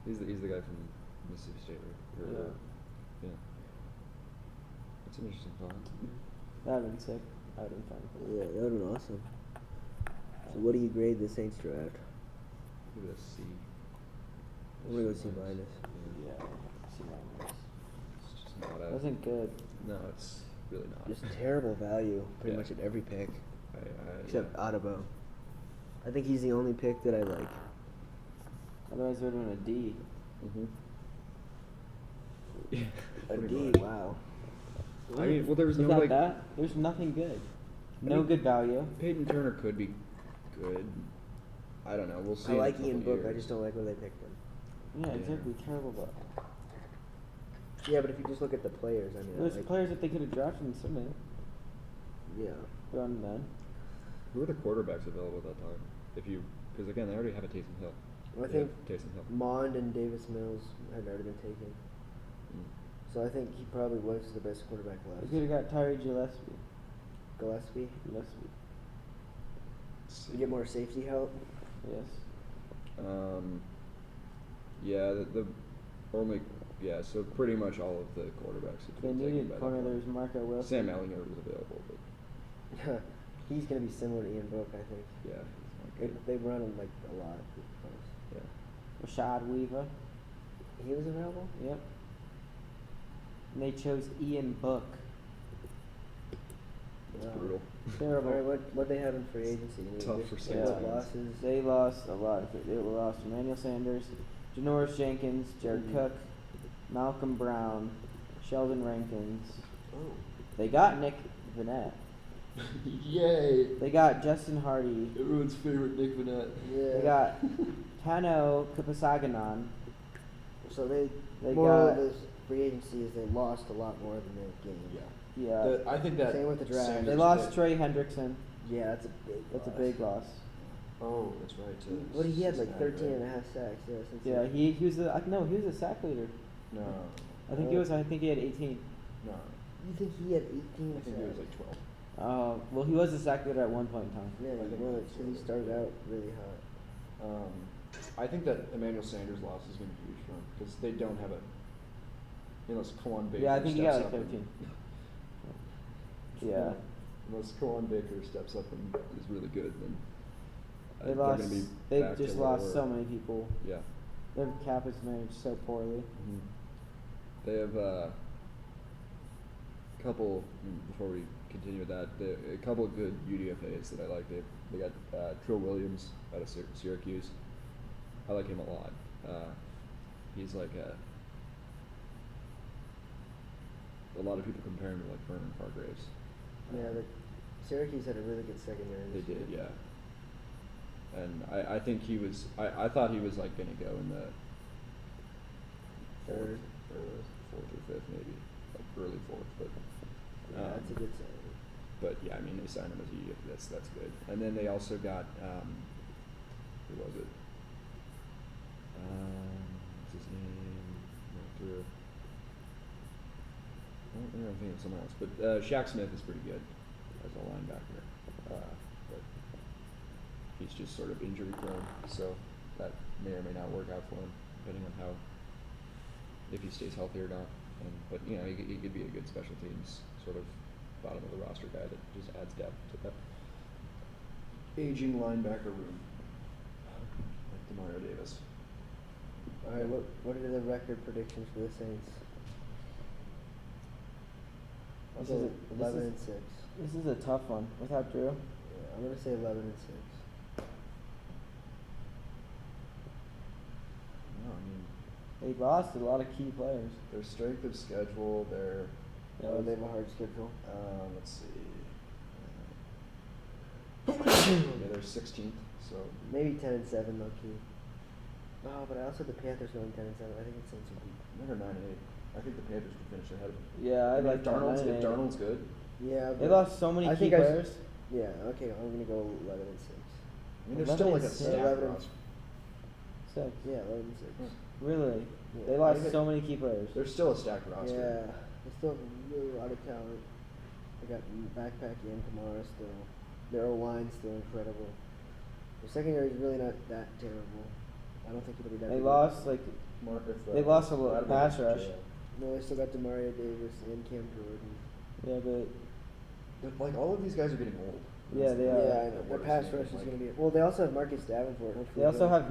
He's the guy from Mississippi State, right? Yeah. Yeah. That's an interesting thought. That would have been sick. That would have been fun. Yeah, that would have been awesome. So what do you grade the Saints draft? Give it a C. I'm gonna go C minus. Yeah. C minus. It's just not a. Wasn't good. No, it's really not. Just terrible value, pretty Yeah. much at every pick, except yeah. Audubon. I think he's the only pick that I like. Otherwise, it would have been a D. Mm-hmm. A Pretty D, much. wow. I mean, well, there was no Without that, there's nothing good. No mean, good value. Peyton Turner could be good. I don't know. We'll see. I in a like couple Ian Book. I years. just don't like where they picked him. Yeah, Yeah. exactly. Terrible. But Yeah, but if you just look at the players, I mean, I there's like, players that they could have drafted and submitted. yeah. Gone then. Who are the quarterbacks available at that time? Because again, they already have a Taysom Hill. Well, I They think have Taysom Hill. Mond and Davis Mills had already been taken, Mm. so I think he probably was the best quarterback They left. could have got Tyree Gillespie. Gillespie. Gillespie. You get more safety help. Yes. Yeah, the only so pretty much all of the quarterbacks have They been taken needed by that corner. point. There's Marco Wilson. Sam Ellinger was available, but He's gonna be similar to Ian Book, I think. yeah, he's not good. They run him like a lot. Yeah. Rashad Weaver. He was available. Yep. and they chose Ian Book. That's brutal. Terrible. All right, what they have in free agency? Tough for Just Saints what fans. losses? They lost a lot. They lost Emmanuel Sanders, Janoris Jenkins, Jared Cook, Malcolm Brown, Sheldon Rankins. Oh. They got Nick Vanette. Yay! They got Justin Hardy. Everyone's favorite Nick Vanette. Yeah. They got Tano Kapasaganan. So they got of this free agency is they lost a lot more than they gained. yeah. I think that. Same with the draft. Sanders They lost pick- Trey Hendrickson. Yeah, that's a big. That's a loss. big loss. Oh, that's right. What he had like Cincinnati, 13 and a right? half sacks. Yeah, since Yeah, he was he was a sack leader. No. I think he had 18. No. You think he had 18 I think it was like 12. Well, he was a sack leader at one point in time. Yeah, I think well, that's he what it started was. out really hot. I think that Emmanuel Sanders' loss is going to be huge for him because they don't have a. Unless Kawan Baker. Yeah, I think he got steps like up 13. and- Yeah. Unless Kawan Baker steps up and is really good, then. They they're lost. gonna be They back to just where they lost were. so many people. Yeah. Their cap is managed so poorly. They have a couple. Before we continue with that, a couple of good UDFA's that I like. They got Trill Williams out of Syracuse. I like him a lot. He's like a lot of people compare him to like Vernon Hargraves. Yeah, the Syracuse had a really good secondary. They this did, year. yeah. And I think he was. I thought he was like gonna go in the Third. fourth or fifth, maybe like early fourth, but. Yeah, that's a good sign. But yeah, I mean they signed him as a UDFA. That's good. And then they also got who was it? What's his name? Went through. I don't think I'm thinking of someone else, but Shaq Smith is pretty good as a linebacker, but he's just sort of injury prone, so that may or may not work out for him, depending on how if he stays healthy or not. But you know, he could be a good special teams sort of bottom of the roster guy that just adds depth to that aging linebacker room, like Demario Davis. All right, what are the record predictions for the Saints? I'll This go is a- 11 this and 6. This is a tough one without Drew. Yeah, I'm gonna say 11 and 6. No, I mean They lost a lot of key players. their strength of schedule, their They have a hard schedule. let's see. Yeah, they're 16th, so Maybe 10 and 7 low key. Oh, but I also have the Panthers going 10 and 7. I think the Saints will beat. they're 9-8. I think the Panthers can finish ahead of them. Yeah, I mean, like if Darnold's, that. if Darnold's good. Yeah, They but lost so many I key think players. Yeah, okay, I'm gonna go 11 and 6. I mean, they're 11 still like a and six. stacked 11 and roster. Six. Yeah, 11 and 6. Really? Yeah. They lost Even- so many key players. They're still a stacked roster. Yeah, they still have a really lot of talent. They got Backpack and Kamara still. Their O-line's still incredible. Their secondary is really not that terrible. I don't think it'll be that They big. lost like they lost a lot of pass rush. No, they still got Demario Davis and Cam Jordan. Yeah, but Like all of these guys are getting old. Yeah, they are. Yeah, I know. Their pass rush is gonna be. Well, they also have Marcus Davenport. Hopefully they also have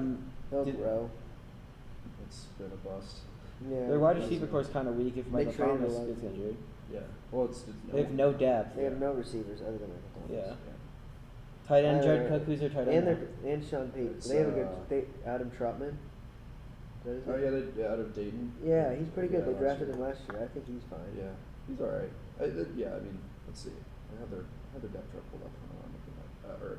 He'll did- grow. It's been a bust. Yeah. their wide receiver core is kind of weak if They Michael traded a Thomas lot of gets people. injured. Yeah. Well, it's They have no depth. They have no receivers other than Michael Thomas. Yeah. Tight end Jared Uh, Cook, who's their tight And end? and Sean Payton. It's, They have a good. Adam Trotman. Is that his Oh name? yeah, out of Dayton. Yeah, he's pretty good. Yeah, They drafted year. him last year. I think he's fine. Yeah, he's all right. Yeah, I mean, let's see. I have their depth chart pulled up. I don't know, I'm looking at.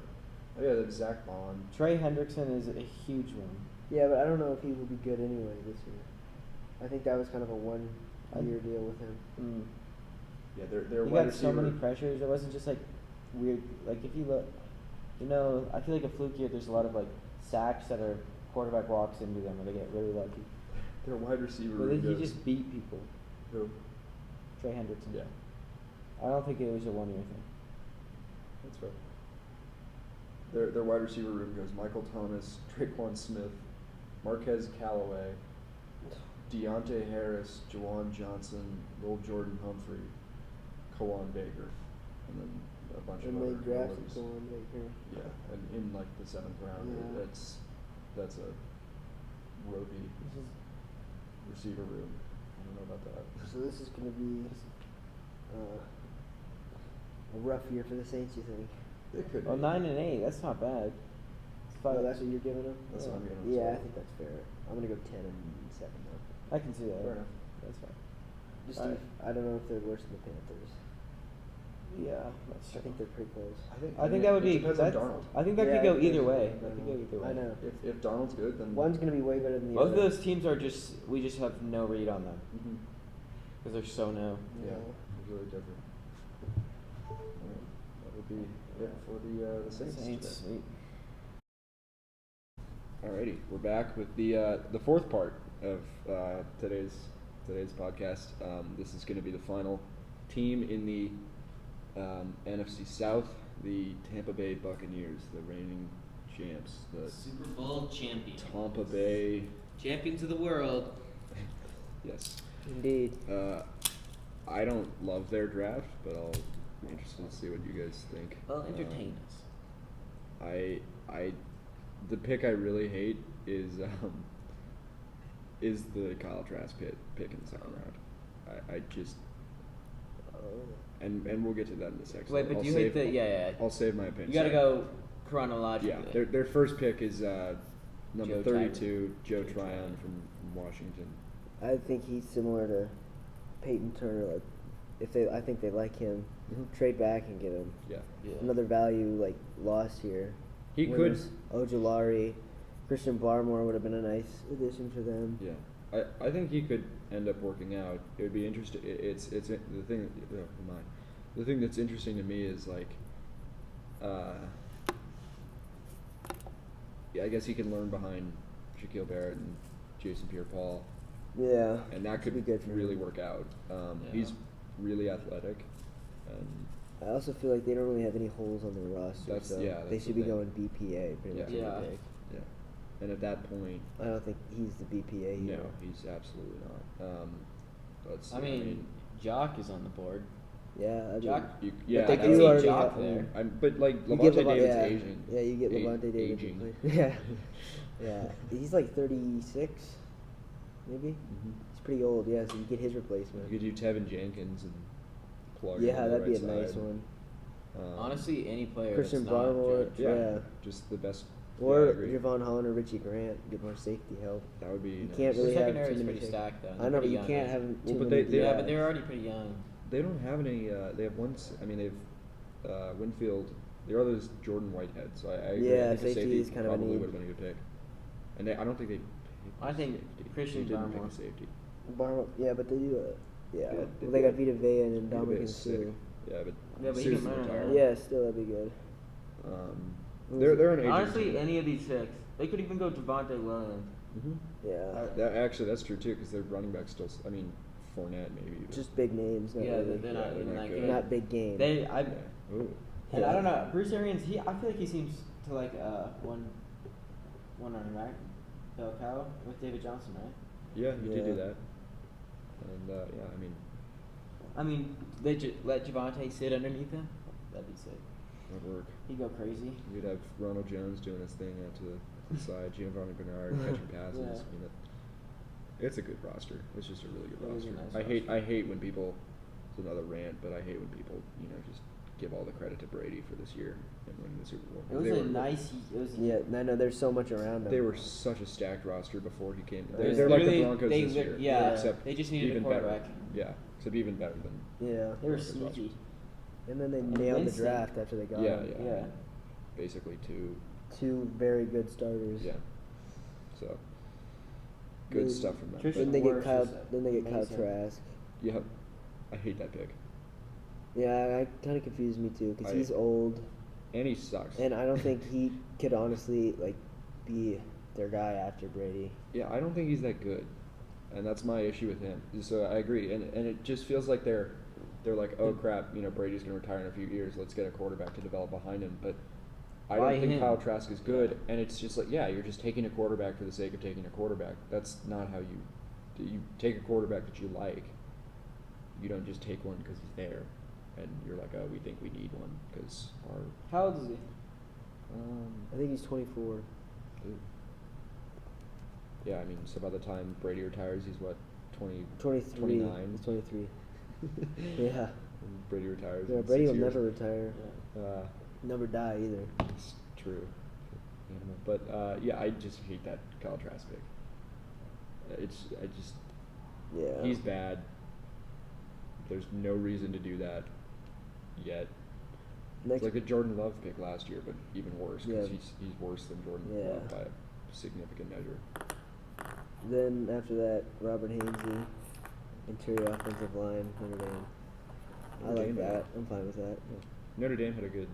Oh yeah, that's Zach Bond. Trey Hendrickson is a huge one. Yeah, but I don't know if he will be good anyway this year. I think that was kind of a 1 year deal with him. Mm. Yeah, their He wide got so receiver. many pressures. It wasn't just like weird. Like if you look, I feel like a fluke year. There's a lot of like sacks that are quarterback walks into them, and they get really lucky. Their wide receiver. But then he goes- just beat people. Who? Trey Hendrickson. Yeah, I don't think it was a 1 year thing. that's right. Their wide receiver room goes Michael Thomas, Traquan Smith, Marquez Callaway, Deontay Harris, Jawan Johnson, Lil Jordan Humphrey, Kawan Baker, and then a bunch And of they other drafted rookies. Kawan Baker. Yeah, and in like the 7th round, Yeah. that's a ropey This is receiver room. don't know about that. So this is going to be a rough year for the Saints, you think? It could Well, be. 9-8. That's not bad. Oh, that's what you're giving them? That's what I'm giving 'em, Yeah, I so. think that's fair. I'm going to go 10-7 though. I can see that. Fair enough. That's fine. Just Alright. I don't know if they're worse than the Panthers. Yeah, that's I think they're pretty close. I think that would it be. depends on that's- Darnold. I think that Yeah, could go it either does way. depend That on could go Darnold. either way. I know. If Darnold's good, then One's going to be way better than the Both other. of those teams are just. We just have no read on them Mhm. because they're so new. Yeah, it's really different. Alright, that would be it for the Saints. Saints. today. Alrighty, we're back with the fourth part of today's podcast. This is going to be the final team in the NFC South, the Tampa Bay Buccaneers, the reigning champs, the Super Bowl champions. Tampa Bay. Champions of the world. Yes. Indeed. I don't love their draft, but I'll be interested to see what you guys think. Well, entertain us. The pick I really hate is the Kyle Trask pick in the second round. I just and we'll get to that in a second. Wait, but I'll do you save, hate the? Yeah. I'll save my opinion. You got to Sorry. go chronologically. Yeah, their first pick is number Joe 32, Joe Joe Tryon Tryon. from Washington. I think he's similar to Peyton Turner. Like, I think they like him. Trade back and get him. Yeah. Another value like loss here. He Winners, Ojulari, Christian Barmore would have been a nice addition for them. Yeah, I think he could end up working out. It would be interesting. It's the thing. The thing that's interesting to me is like, yeah, I guess he can learn behind Shaquille Barrett and Jason Pierre-Paul, Yeah. and that could be good for really him. work out. Yeah. He's really athletic, and I also feel like they don't really have any holes on their roster, That's- so yeah, they that's should the be thing. going BPA pretty much Yeah. every pick. yeah, and at that point, I don't think he's the BPA here. no, he's absolutely not. Let's see, I mean, Jock is on the board. Yeah, I mean, Jock. yeah, they I can do see already Jock have- there. But like you get Levante David's yeah, aging. Yeah, you get Levante David. aging. Yeah, yeah. He's like 36, maybe. Mhm. He's pretty old. Yeah, so you get his You replacement. could do Tevin Jenkins and plug. Yeah, on the that'd be right a nice side. one. Honestly, any player. Christian that's not Barmore, Joe- yeah. just the best. Or yeah, I agree. Javon Holland or Richie Grant get more safety help. That would be. You nice. can't Their really have secondary too is many pretty safety- stacked though. I know, They're but pretty you young. can't have too Well, but many. they- Yeah, Yeah. but they're already pretty young. They don't have any. They have one. I mean, they've Winfield. The other is Jordan Whitehead. So I agree. Yeah, I think a safety is kind of a probably need. would have been a good pick. And I don't think they. I think Christian they didn't pick Barmore. a safety. Barmore, yeah, but they do. Yeah, Yeah, well, they got Vita Vita Vea and Vita Dominican Vea's sick. Sue. Yeah, but. Yeah, but he Sue's can learn, retired. right? Yeah, still that'd be good. They're an aging Honestly, team. any of these six, they could even go Javonte Williams. Mhm. Yeah, That's true too, because their running back still. I mean, Fournette maybe. but- just big names. Not Yeah, really. they're not they're even not that good. good. Not big game. I Yeah. Ooh. and I don't know. Bruce Arians, I feel like he seems to like one running back, Bell Cow with David Johnson, right? Yeah, you did do Yeah. that. And yeah, I mean, they let Javonte sit underneath him. That'd be sick. that'd work. He'd go crazy. You'd have Ronald Jones doing his thing out to the side, Giovanni Bernard catching passes. Yeah. I mean, it's a good roster. It's just a really good It is a roster. nice I hate when people. It's another rant, but I hate when people just give all the credit to Brady for this year and winning the Super Bowl. It was They a were- nice. It was. Yeah, I know there's so much around them. They were such a stacked roster before he came. There's They're like the literally- Broncos they this lit- year. yeah, except they just needed a even quarterback. better. Yeah, except even better than. Yeah, They were Broncos roster. sneaky. and then they nailed the Winston. draft after they got Yeah, him. yeah. Yeah. Basically Two very good starters. Yeah. So good Then- stuff from them. Tristan Then they get Wirfs Kyle. is Then they get Kyle amazing. Trask. Yeah, I hate that pick. Yeah, I kind of confused me too because I- he's old, And he sucks. and I don't think he could honestly be their guy after Brady. Yeah, I don't think he's that good, and that's my issue with him. So I agree, and it just feels like they're like, oh crap, Brady's gonna retire in a few years. Let's get a quarterback to develop behind him. But I Why don't think him? Kyle Trask is good, and it's just like, yeah, you're just taking a quarterback for the sake of taking a quarterback. That's not how you take a quarterback that you like. You don't just take one because he's there, and you're like, oh, we think we need one because our. How old is he? I think he's 24. Ooh. Yeah, I mean, so by the time Brady retires, he's what, 23. 29. He's 23. Yeah. And Brady retires. Yeah, in Brady 6 will years. never retire. Uh, Never die either. it's true. But yeah, I just hate that Kyle Trask pick. Yeah. He's bad. There's no reason to do that yet. Next, It's like the Jordan Love pick last year, but even worse because Yeah. he's worse than Jordan Yeah. Love by a significant measure. then after that, Robert Hainsey, interior offensive line, Notre Dame. I Notre like Dame, that. I'm fine with that. Notre Dame had a good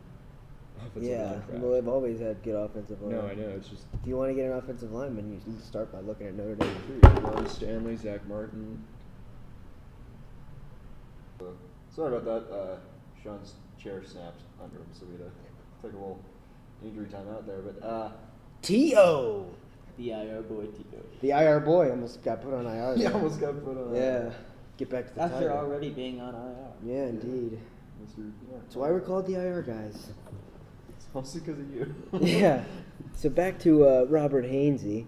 offensive Yeah, line draft. well, they've always had good offensive line. No, I know. It's just If you want to get an offensive lineman, you need to start by looking at Notre Dame. Ron Stanley, Zach Martin. Sorry about that. Sean's chair snapped under him, so we had to take a little injury time out there. But T.O. The IR boy Tico. The IR boy almost got put on IR. he there. almost got put on. Yeah. Get back to the After title. already being on IR. Yeah, indeed. Yeah. That's why we're called the IR guys. It's mostly because of you. Yeah. So back to Robert Hainsey.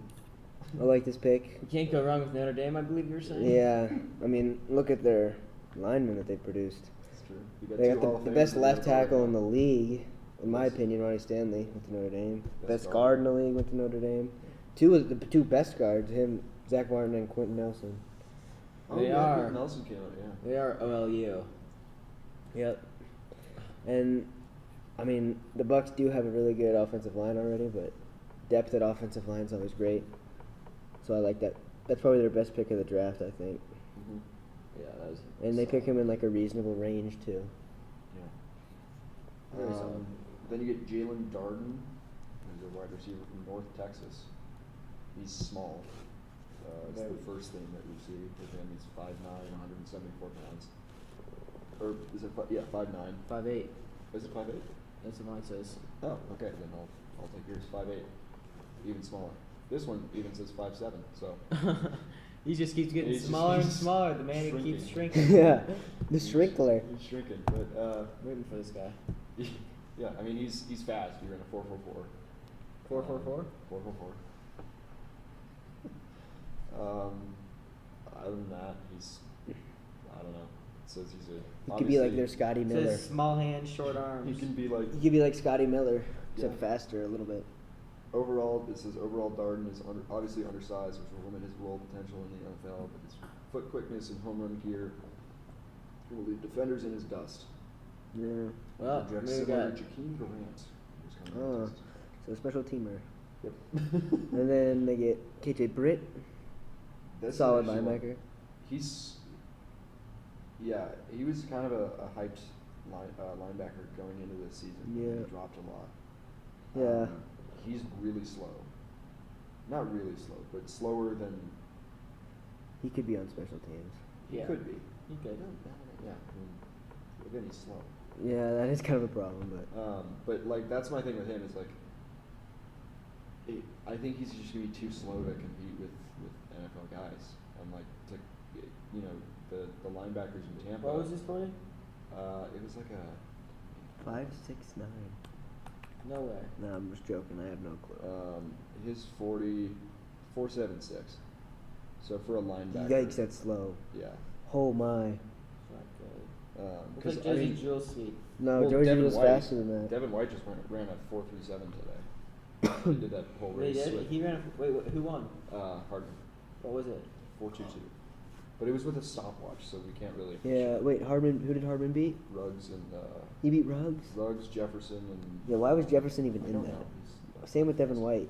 I like this pick. You can't go wrong with Notre Dame, I believe you were saying. Yeah. I mean, look at their linemen that they produced. It's true. You They two got Hall of the Famers best in left the NFL tackle right in the now. league, in my Yes. opinion. Ronnie Stanley went to Notre Dame. Best Best guard. guard in the league went to Notre Dame. The two best guards, him, Zach Martin, and Quentin Nelson. Oh, They yeah, are. Quentin Nelson came out, yeah. They are OLU. Yep. And I mean, the Bucks do have a really good offensive line already, but depth at offensive line is always great. So I like that. That's probably their best pick of the draft, I think. Mm-hmm. Yeah, that was. And they pick him in like a reasonable range too. Yeah. Very solid. Then you get Jalen Darden, who's a wide receiver from North Texas. He's small. It's the first thing that we see with him. He's 5'9", 174 pounds. Or is it 5'9"? 5'8". Is it 5'8"? That's what mine says. Oh, okay. Then I'll take yours. 5'8". Even smaller. This one even says 5'7". So He just keeps getting He's just- smaller and he's smaller. The man who keeps shrinking. shrinking. Yeah, the shrinkler. he's shrinking, but Waiting for this guy. yeah. I mean, he's fast. He ran a 4.44. 4.44? 4.44. Other than that, I don't know. It says he's a. He could be like obviously- their Scotty It Miller. says small hands, short arms. He can be like. He could be like Scotty Miller, except Yeah. faster a little bit. Overall, it says overall Darden is obviously undersized, which will limit his role potential in the NFL, but his foot quickness and home run gear will leave defenders in his dust. Yeah. Well, Projects maybe we similar got to Jakeem Grant, who's coming Oh, into this. so a special teamer. Yep. And then they get KJ Britt, That's solid actually one- linebacker. He was kind of a hyped linebacker going into this season. Yeah. He dropped a lot. Yeah. He's really slow. Not really slow, but slower than He could be on special teams. he Yeah. could be. He could. Yeah. I mean, again, he's slow. Yeah, that is kind of a problem, but But like that's my thing with him is like, I think he's just gonna be too slow to compete with NFL guys. And like the linebackers in Tampa. What was his 40? It was like a 5'6'9". No way. No, I'm just joking. I have no clue. his 4.76. So for a linebacker. Yikes, that's slow. Yeah. Oh my. Not good. Looks Because like I Josie mean, Drill Sweet. No, well, Georgia Devin was White- faster than that. Devin White just ran a 4.37 today. He did that whole Wait, race. did with, he ran? Wait, who won? Hardman. What was it? 4.22. But it was with a stopwatch, so we can't really. Yeah, wait, Hardman. Who did Hardman beat? Ruggs and He beat Ruggs. Ruggs, Jefferson, and. Yeah, why was Jefferson even I in don't that? know. Same with Devin White.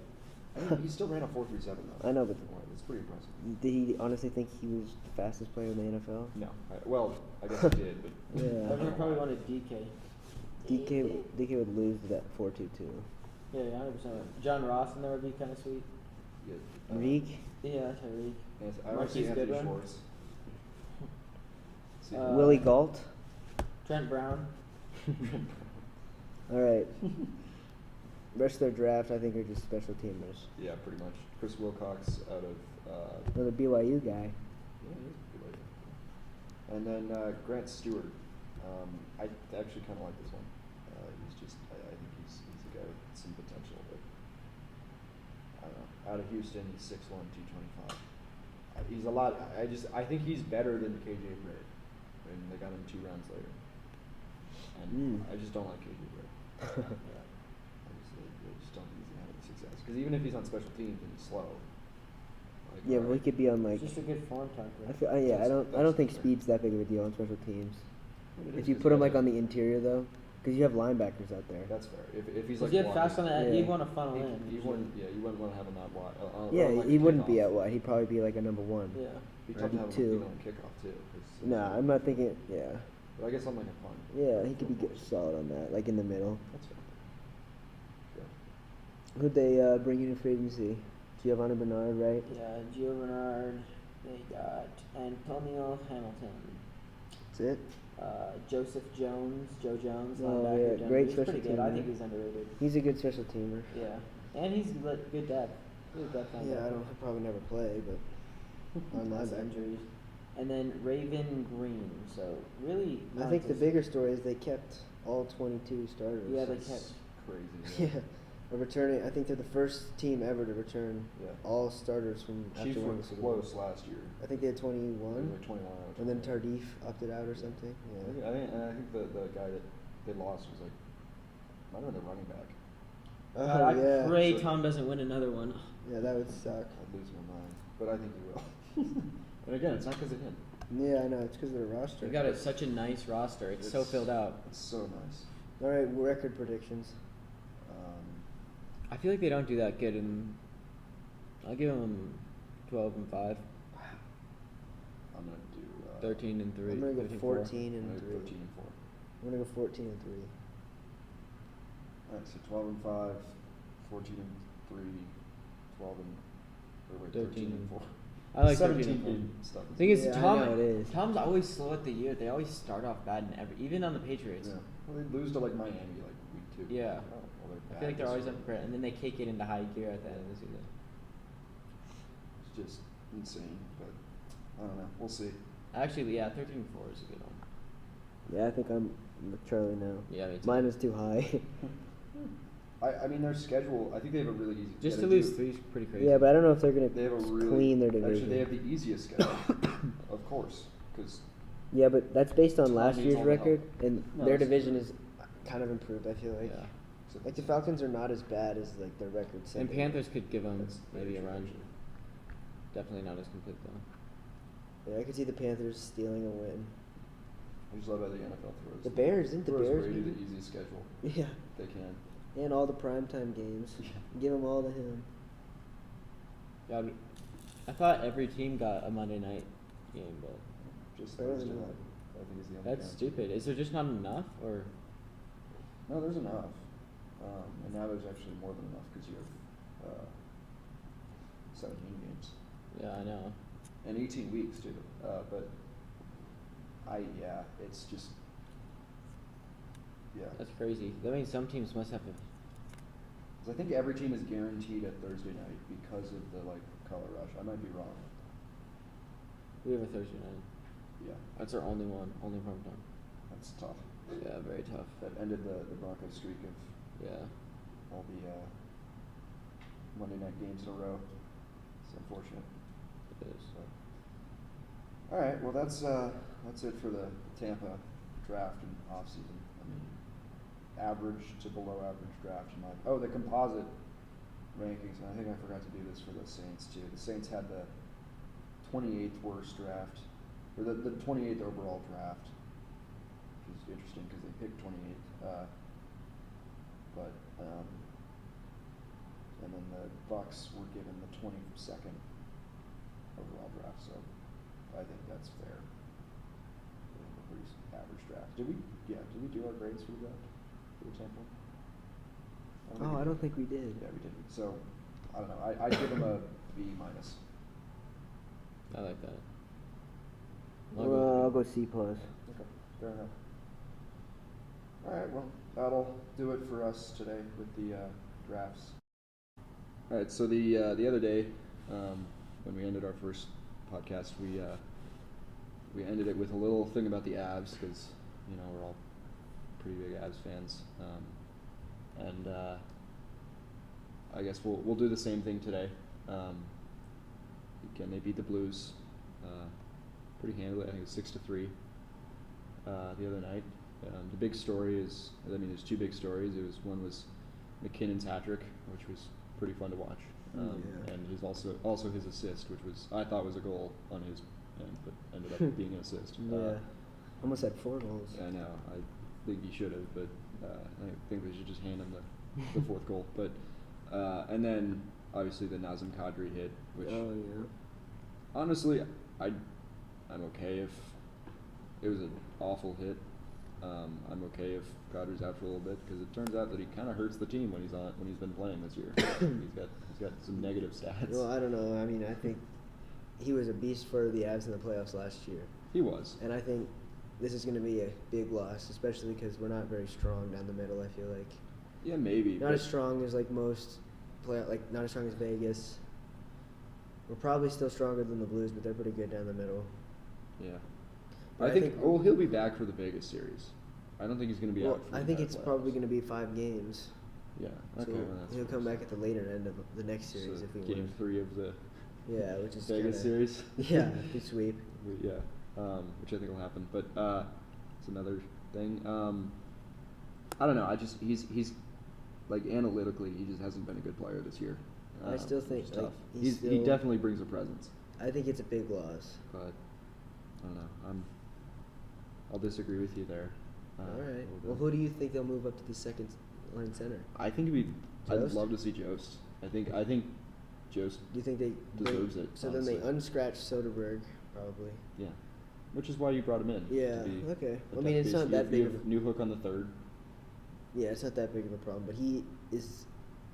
I mean, he still ran a 4.37 though. I know, but It's pretty impressive. did he honestly think he was the fastest player in the NFL? No, I guess he did, but. Yeah. Everyone probably wanted DK. DK would lose to that 4.22. Yeah, 100%. John Ross in there would be kind of sweet. Yeah, Reek, Yeah, Tyreek. Yes, I want to see Marquise Anthony Goodwin. Schwartz. See, Willie Galt. Trent Brown. All right. Rest of their draft, I think, are just special teamers. yeah, pretty much. Chris Wilcox out of. Another BYU guy. Yeah, he is a good idea. And then Grant Stewart. I actually kind of like this one. He's just, I think he's a guy with some potential, but I don't know. Out of Houston, he's 6'1", 225. he's a lot. I think he's better than KJ Britt, and they got him 2 rounds later. And I just don't like KJ Britt. Yeah. I just don't think he's gonna have any success. Because even if he's on special teams and he's slow. Like, Yeah, but he could be on like. It's just a good form target. I don't think speed's that big of a deal on special teams. If you put him like on the interior though, because you have linebackers out there. That's fair. If he's If like you have fast on that, Yeah. he'd want to funnel in. you wouldn't want to have him out wide. Yeah, on, like, he a wouldn't be kickoff. out wide. He'd probably be like a number 1. Yeah. Be or tough to have two. him on kickoff too. 'Cause, Nah, I'm not thinking. Yeah, But I guess I'm like a punt. yeah, he could be good, solid on that, like in the middle. That's fair. Yeah. Who'd they bring in free agency? Giovanni Bernard, right? Yeah, Gio Bernard. They got Antonio Hamilton. That's it. Joseph Jones, Joe Jones, Oh, linebacker. yeah, Denver. great He's special pretty good. I teamer. think he's underrated. He's a good special teamer. Yeah, and he's good depth. Good depth linebacker. Yeah, he'll probably never play, but on Lots of linebacker. injuries. And then Raven Green. So really, I think the bigger story is they kept all 22 starters. Yeah, they That's kept. crazy. Yeah, returning. I think they're the first team ever to return Yeah. all starters from after Chiefs were winning the Super Bowl. close last year. I think they had They were 21, like 21 out of and then 21. Tardif opted out or something. Yeah. I think the guy that they lost was like, might have been the running back. Oh I yeah. pray So- Tom doesn't win another one. Yeah, that would suck. I'd lose my mind, but I think he will. And again, it's not because of him. Yeah, I know. It's because of the roster. They've got such a nice roster. It's so filled out. It's so nice. All right, record predictions. I feel like they don't do that good, and I'll give them 12-5, I'm gonna do 13-3. I'm gonna go 13-4. 14 I'm and gonna 3. go 13 and 4. I'm gonna go 14 and 3. All right, so 12 and 5, 14 and 3, 12 and or wait, 13 and 4. I like 17 13 and 4. game stuff. The thing is, Yeah, I Tom. know it is. Tom's always slow at the year. They always start off bad in even on the Patriots. Yeah. Well, they lose to like Miami like week 2. Yeah. Oh, well, they're I bad feel like they're this always year. unprepared, and then they kick it into high gear at the end of the season. It's just insane, but I don't know. We'll see. Actually, yeah, 13-4 is a good one. Yeah, I think I'm with Charlie now. Yeah, me too. Mine is too high. I mean, their schedule, I think they have a really easy. Just yeah, to they lose do. 3 is pretty crazy. Yeah, but I don't know if they're gonna They have a really clean their division. Actually, they have the easiest schedule, of course, because Yeah, but that's based on Tom last needs year's all the record, help. and No, their it's- division is kind of improved. I feel like. Yeah. Like the Falcons are not as bad as like their record. said And they Panthers could give them That's very maybe a true, run. actually. Definitely not as complete though. were. Yeah, I could see the Panthers stealing a win. I just love how the NFL throws. The Bears, didn't the throws Bears Brady beat the easiest schedule Yeah, they can. and all the primetime games. Give them all to him. Yeah, I thought every team got a Monday night game, but Just Better those than two. that. I think is the only. that's count. stupid. Is there just not enough, or No, there's enough, and now there's actually more than enough because you have 17 games yeah, I know. and 18 weeks too. But it's just That's crazy. That means some teams must have. 'Cause I think every team is guaranteed a Thursday night because of the color rush. I might be wrong. We have a Thursday night. Yeah, That's our only one, only prime time. that's tough. Yeah, very tough. That ended the Broncos streak of Yeah. all the Monday night games in a row. It's unfortunate. It is. So. All right, well that's it for the Tampa draft and offseason. I mean, average to below average draft in my the composite rankings. And I think I forgot to do this for the Saints too. The Saints had the 28th worst draft, or the 28th overall draft, which is interesting because they picked 28th. And then the Bucks were given the 22nd overall draft, so I think that's fair. A pretty average draft. Did we do our grades for the draft for the Tampa? I don't think we did. Yeah, we didn't. So I don't know. I'd give them a B minus. I like that. Well, I'll go C plus. Okay, fair enough. All right, well, that'll do it for us today with the drafts. All right, so the other day, when we ended our first podcast, we ended it with a little thing about the Avs because we're all pretty big Avs fans, and I guess we'll do the same thing today. again, they beat the Blues pretty handily. I think it was 6-3 the other night. The big story is, I mean, there's two big stories. One was McKinnon's hat trick, which was pretty fun to watch, and his also his assist, which I thought was a goal on his end, but ended up being an assist. Almost had 4 goals. I know. I think he should have, but I think they should just hand him the 4th goal. But and then obviously the Nazem Kadri hit, which honestly I'm okay if it was an awful hit. I'm okay if Kadri's out for a little bit because it turns out that he kind of hurts the team when he's been playing this year. he's got some negative stats. Well, I don't know. I mean, I think he was a beast for the Avs in the playoffs last year. He was. And I think this is going to be a big loss, especially because we're not very strong down the middle, I feel like. Yeah, maybe. Not as strong as like most not as strong as Vegas. We're probably still stronger than the Blues, but they're pretty good down the middle. Yeah. But I think he'll be back for the Vegas series. I don't think he's going to be out for I the think entire it's playoffs. probably going to be 5 games. Yeah. So Okay. Well, he'll come back at the later end of the next series so if we game win. 3 of the Which is Vegas series. Yeah, big sweep. Yeah. Which I think will happen, but it's another thing. I don't know. He's like analytically, he just hasn't been a good player this year. I still think it's like, tough. he He definitely brings a presence, I think it's a big loss. but I don't know. I'll disagree with you there. All a right. little Well, bit. who do you think they'll move up to the second line center? I think I'd Jost? love to see Jost. I think Jost Do you think they deserves it. So honestly. then they unscratch Soderberg, probably. Yeah, which is why you brought him in. Yeah. to be Okay. a I mean, it's tough not piece. that You big. have New Hook on the 3rd. Yeah, it's not that big of a problem. But he is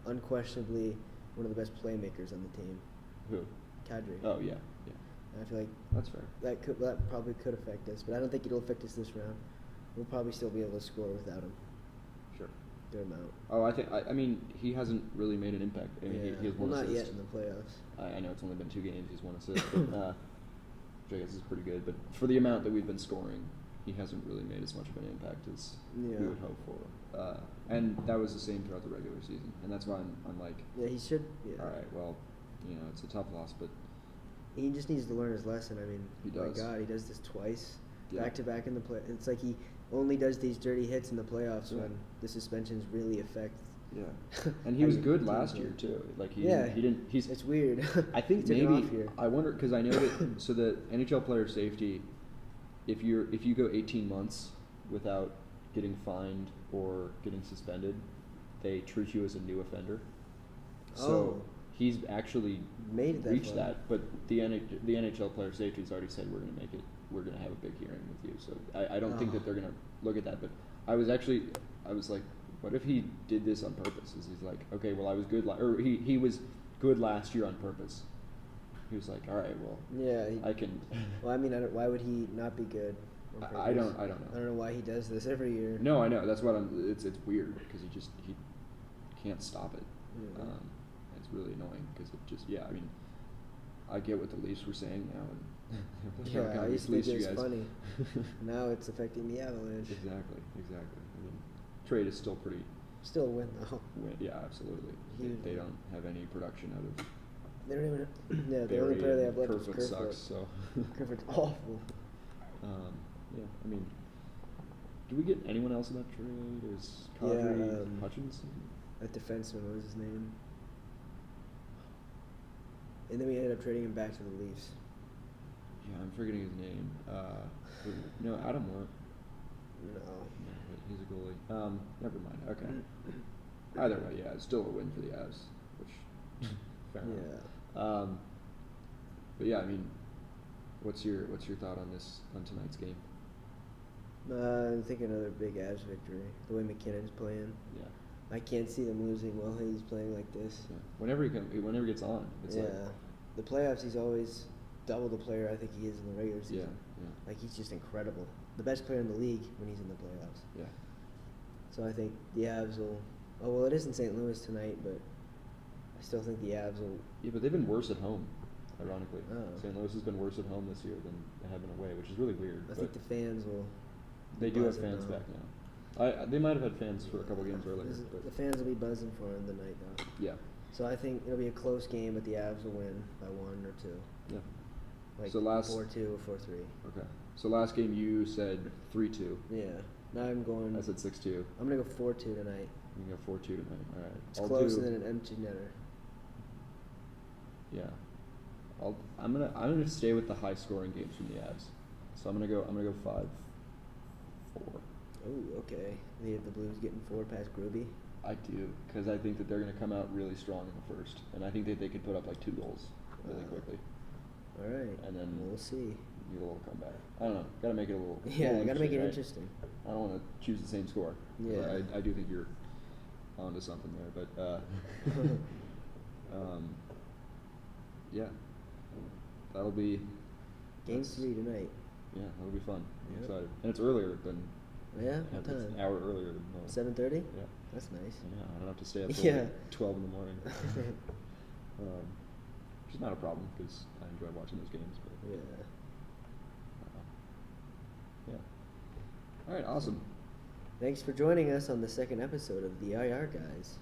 unquestionably one of the best playmakers on the team. Who? Kadri. Oh yeah. I feel like That's fair. that probably could affect us, but I don't think it'll affect us this round. We'll probably still be able to score without him. Sure. Good amount. Oh, I mean, he hasn't really made an impact. I mean, he has one not assist. yet in the playoffs. I know it's only been 2 games. He's 1 assist, but, which I guess is pretty good. But for the amount that we've been scoring, he hasn't really made as much of an impact as we would hope for. And that was the same throughout the regular season, and that's why I'm like, Yeah, he should. Yeah. all right, well, it's a tough loss, but He just needs to learn his lesson. I mean, He does. my God, he does this twice, Yeah. back to back in the play. It's like he only does these dirty hits in the playoffs Yeah. when the suspensions really affect. yeah. And he how was your good team last plays. year too. Like he Yeah. didn't. He's. It's weird. I think He took it maybe off here. I wonder because I know that so the NHL player safety, if you go 18 months without getting fined or getting suspended, they treat you as a new offender. So Oh. he's actually Made it that reached far. that, but the NHL player safety has already said we're going to make it. We're going to have a big hearing with you. So I don't think that they're going to look at that. But I was like, what if he did this on purpose? Is he's like, okay, well I was good, or he was good last year on purpose. He was like, all right, well, Yeah. I can. Well, I mean, why would he not be good? on I don't purpose? know. I don't know why he does this every year. No, I know. That's what it's weird because he can't stop it. Yeah. It's really annoying because it just I mean, I get what the Leafs were saying now, and Yeah, I used to think Leafs, it you was guys. funny. Now it's affecting the Avalanche. Exactly. I mean, trade is still pretty. Still a win though. Yeah, absolutely. Huge. They don't have any production out of. They don't even. Yeah, the Barry only player they and have left is Kerfoot Kerfoot. sucks. So. Kerfoot's awful. Yeah, I mean, do we get anyone else in that trade? Is Kadri Hutchinson? That defenseman, what was his name? And then we ended up trading him back to the Leafs. Yeah, I'm forgetting his name. No, Adam Worth. No. No, but he's a goalie. Never mind. Okay. Either way, yeah, it's still a win for the Avs, which fair enough. Yeah. But yeah, I mean, what's your thought on tonight's game? I think another big Avs victory. The way McKinnon's playing. Yeah. I can't see them losing while he's playing like this. Yeah. Whenever he gets on, it's Yeah. like The playoffs, he's always double the player I think he is in the regular season. yeah. Like, he's just incredible. The best player in the league when he's in the playoffs. Yeah. So I think the Avs will. Oh, well, it is in St. Louis tonight, but I still think the Avs will. Yeah, but they've been worse at home, ironically. Oh. St. Louis has been worse at home this year than they have been away, which is really weird. I but think the fans will. they do have buzzing fans now. back now. They might have had fans for a couple games earlier. But The fans will be buzzing for him tonight, though. yeah. So I think it'll be a close game, but the Avs will win by 1 or 2. Yeah. Like So last- 4-2 or 4-3. Okay. So last game you said 3-2. Yeah. Now I'm going. I said 6-2. I'm gonna go 4-2 tonight. You can go 4-2 tonight. All right. It's closer than an empty netter. Yeah. I'm gonna stay with the high scoring games from the Avs. So I'm gonna go 5-4. Oh, okay. The Blues getting 4 past Gruby. I do, because I think that they're gonna come out really strong in the first, and I think that they could put up like 2 goals really quickly. All right. And then we'll see. Get a little comeback. I don't know. Gotta make it a little. Yeah, little gotta make it right? interesting. I don't want to choose the same score. Yeah. I do think you're onto something there, but yeah, that'll be Game that's- 3 tonight. Yeah, that'll be fun. I'm Yep. excited, and it's earlier than. Yeah, what It's time? an hour earlier than most. 7:30. Yeah. That's nice. Yeah, I don't have to stay up till Yeah. like 12 in the morning. Which is not a problem because I enjoy watching those games. But Yeah. yeah. All right, awesome. Thanks for joining us on the second episode of the IR Guys.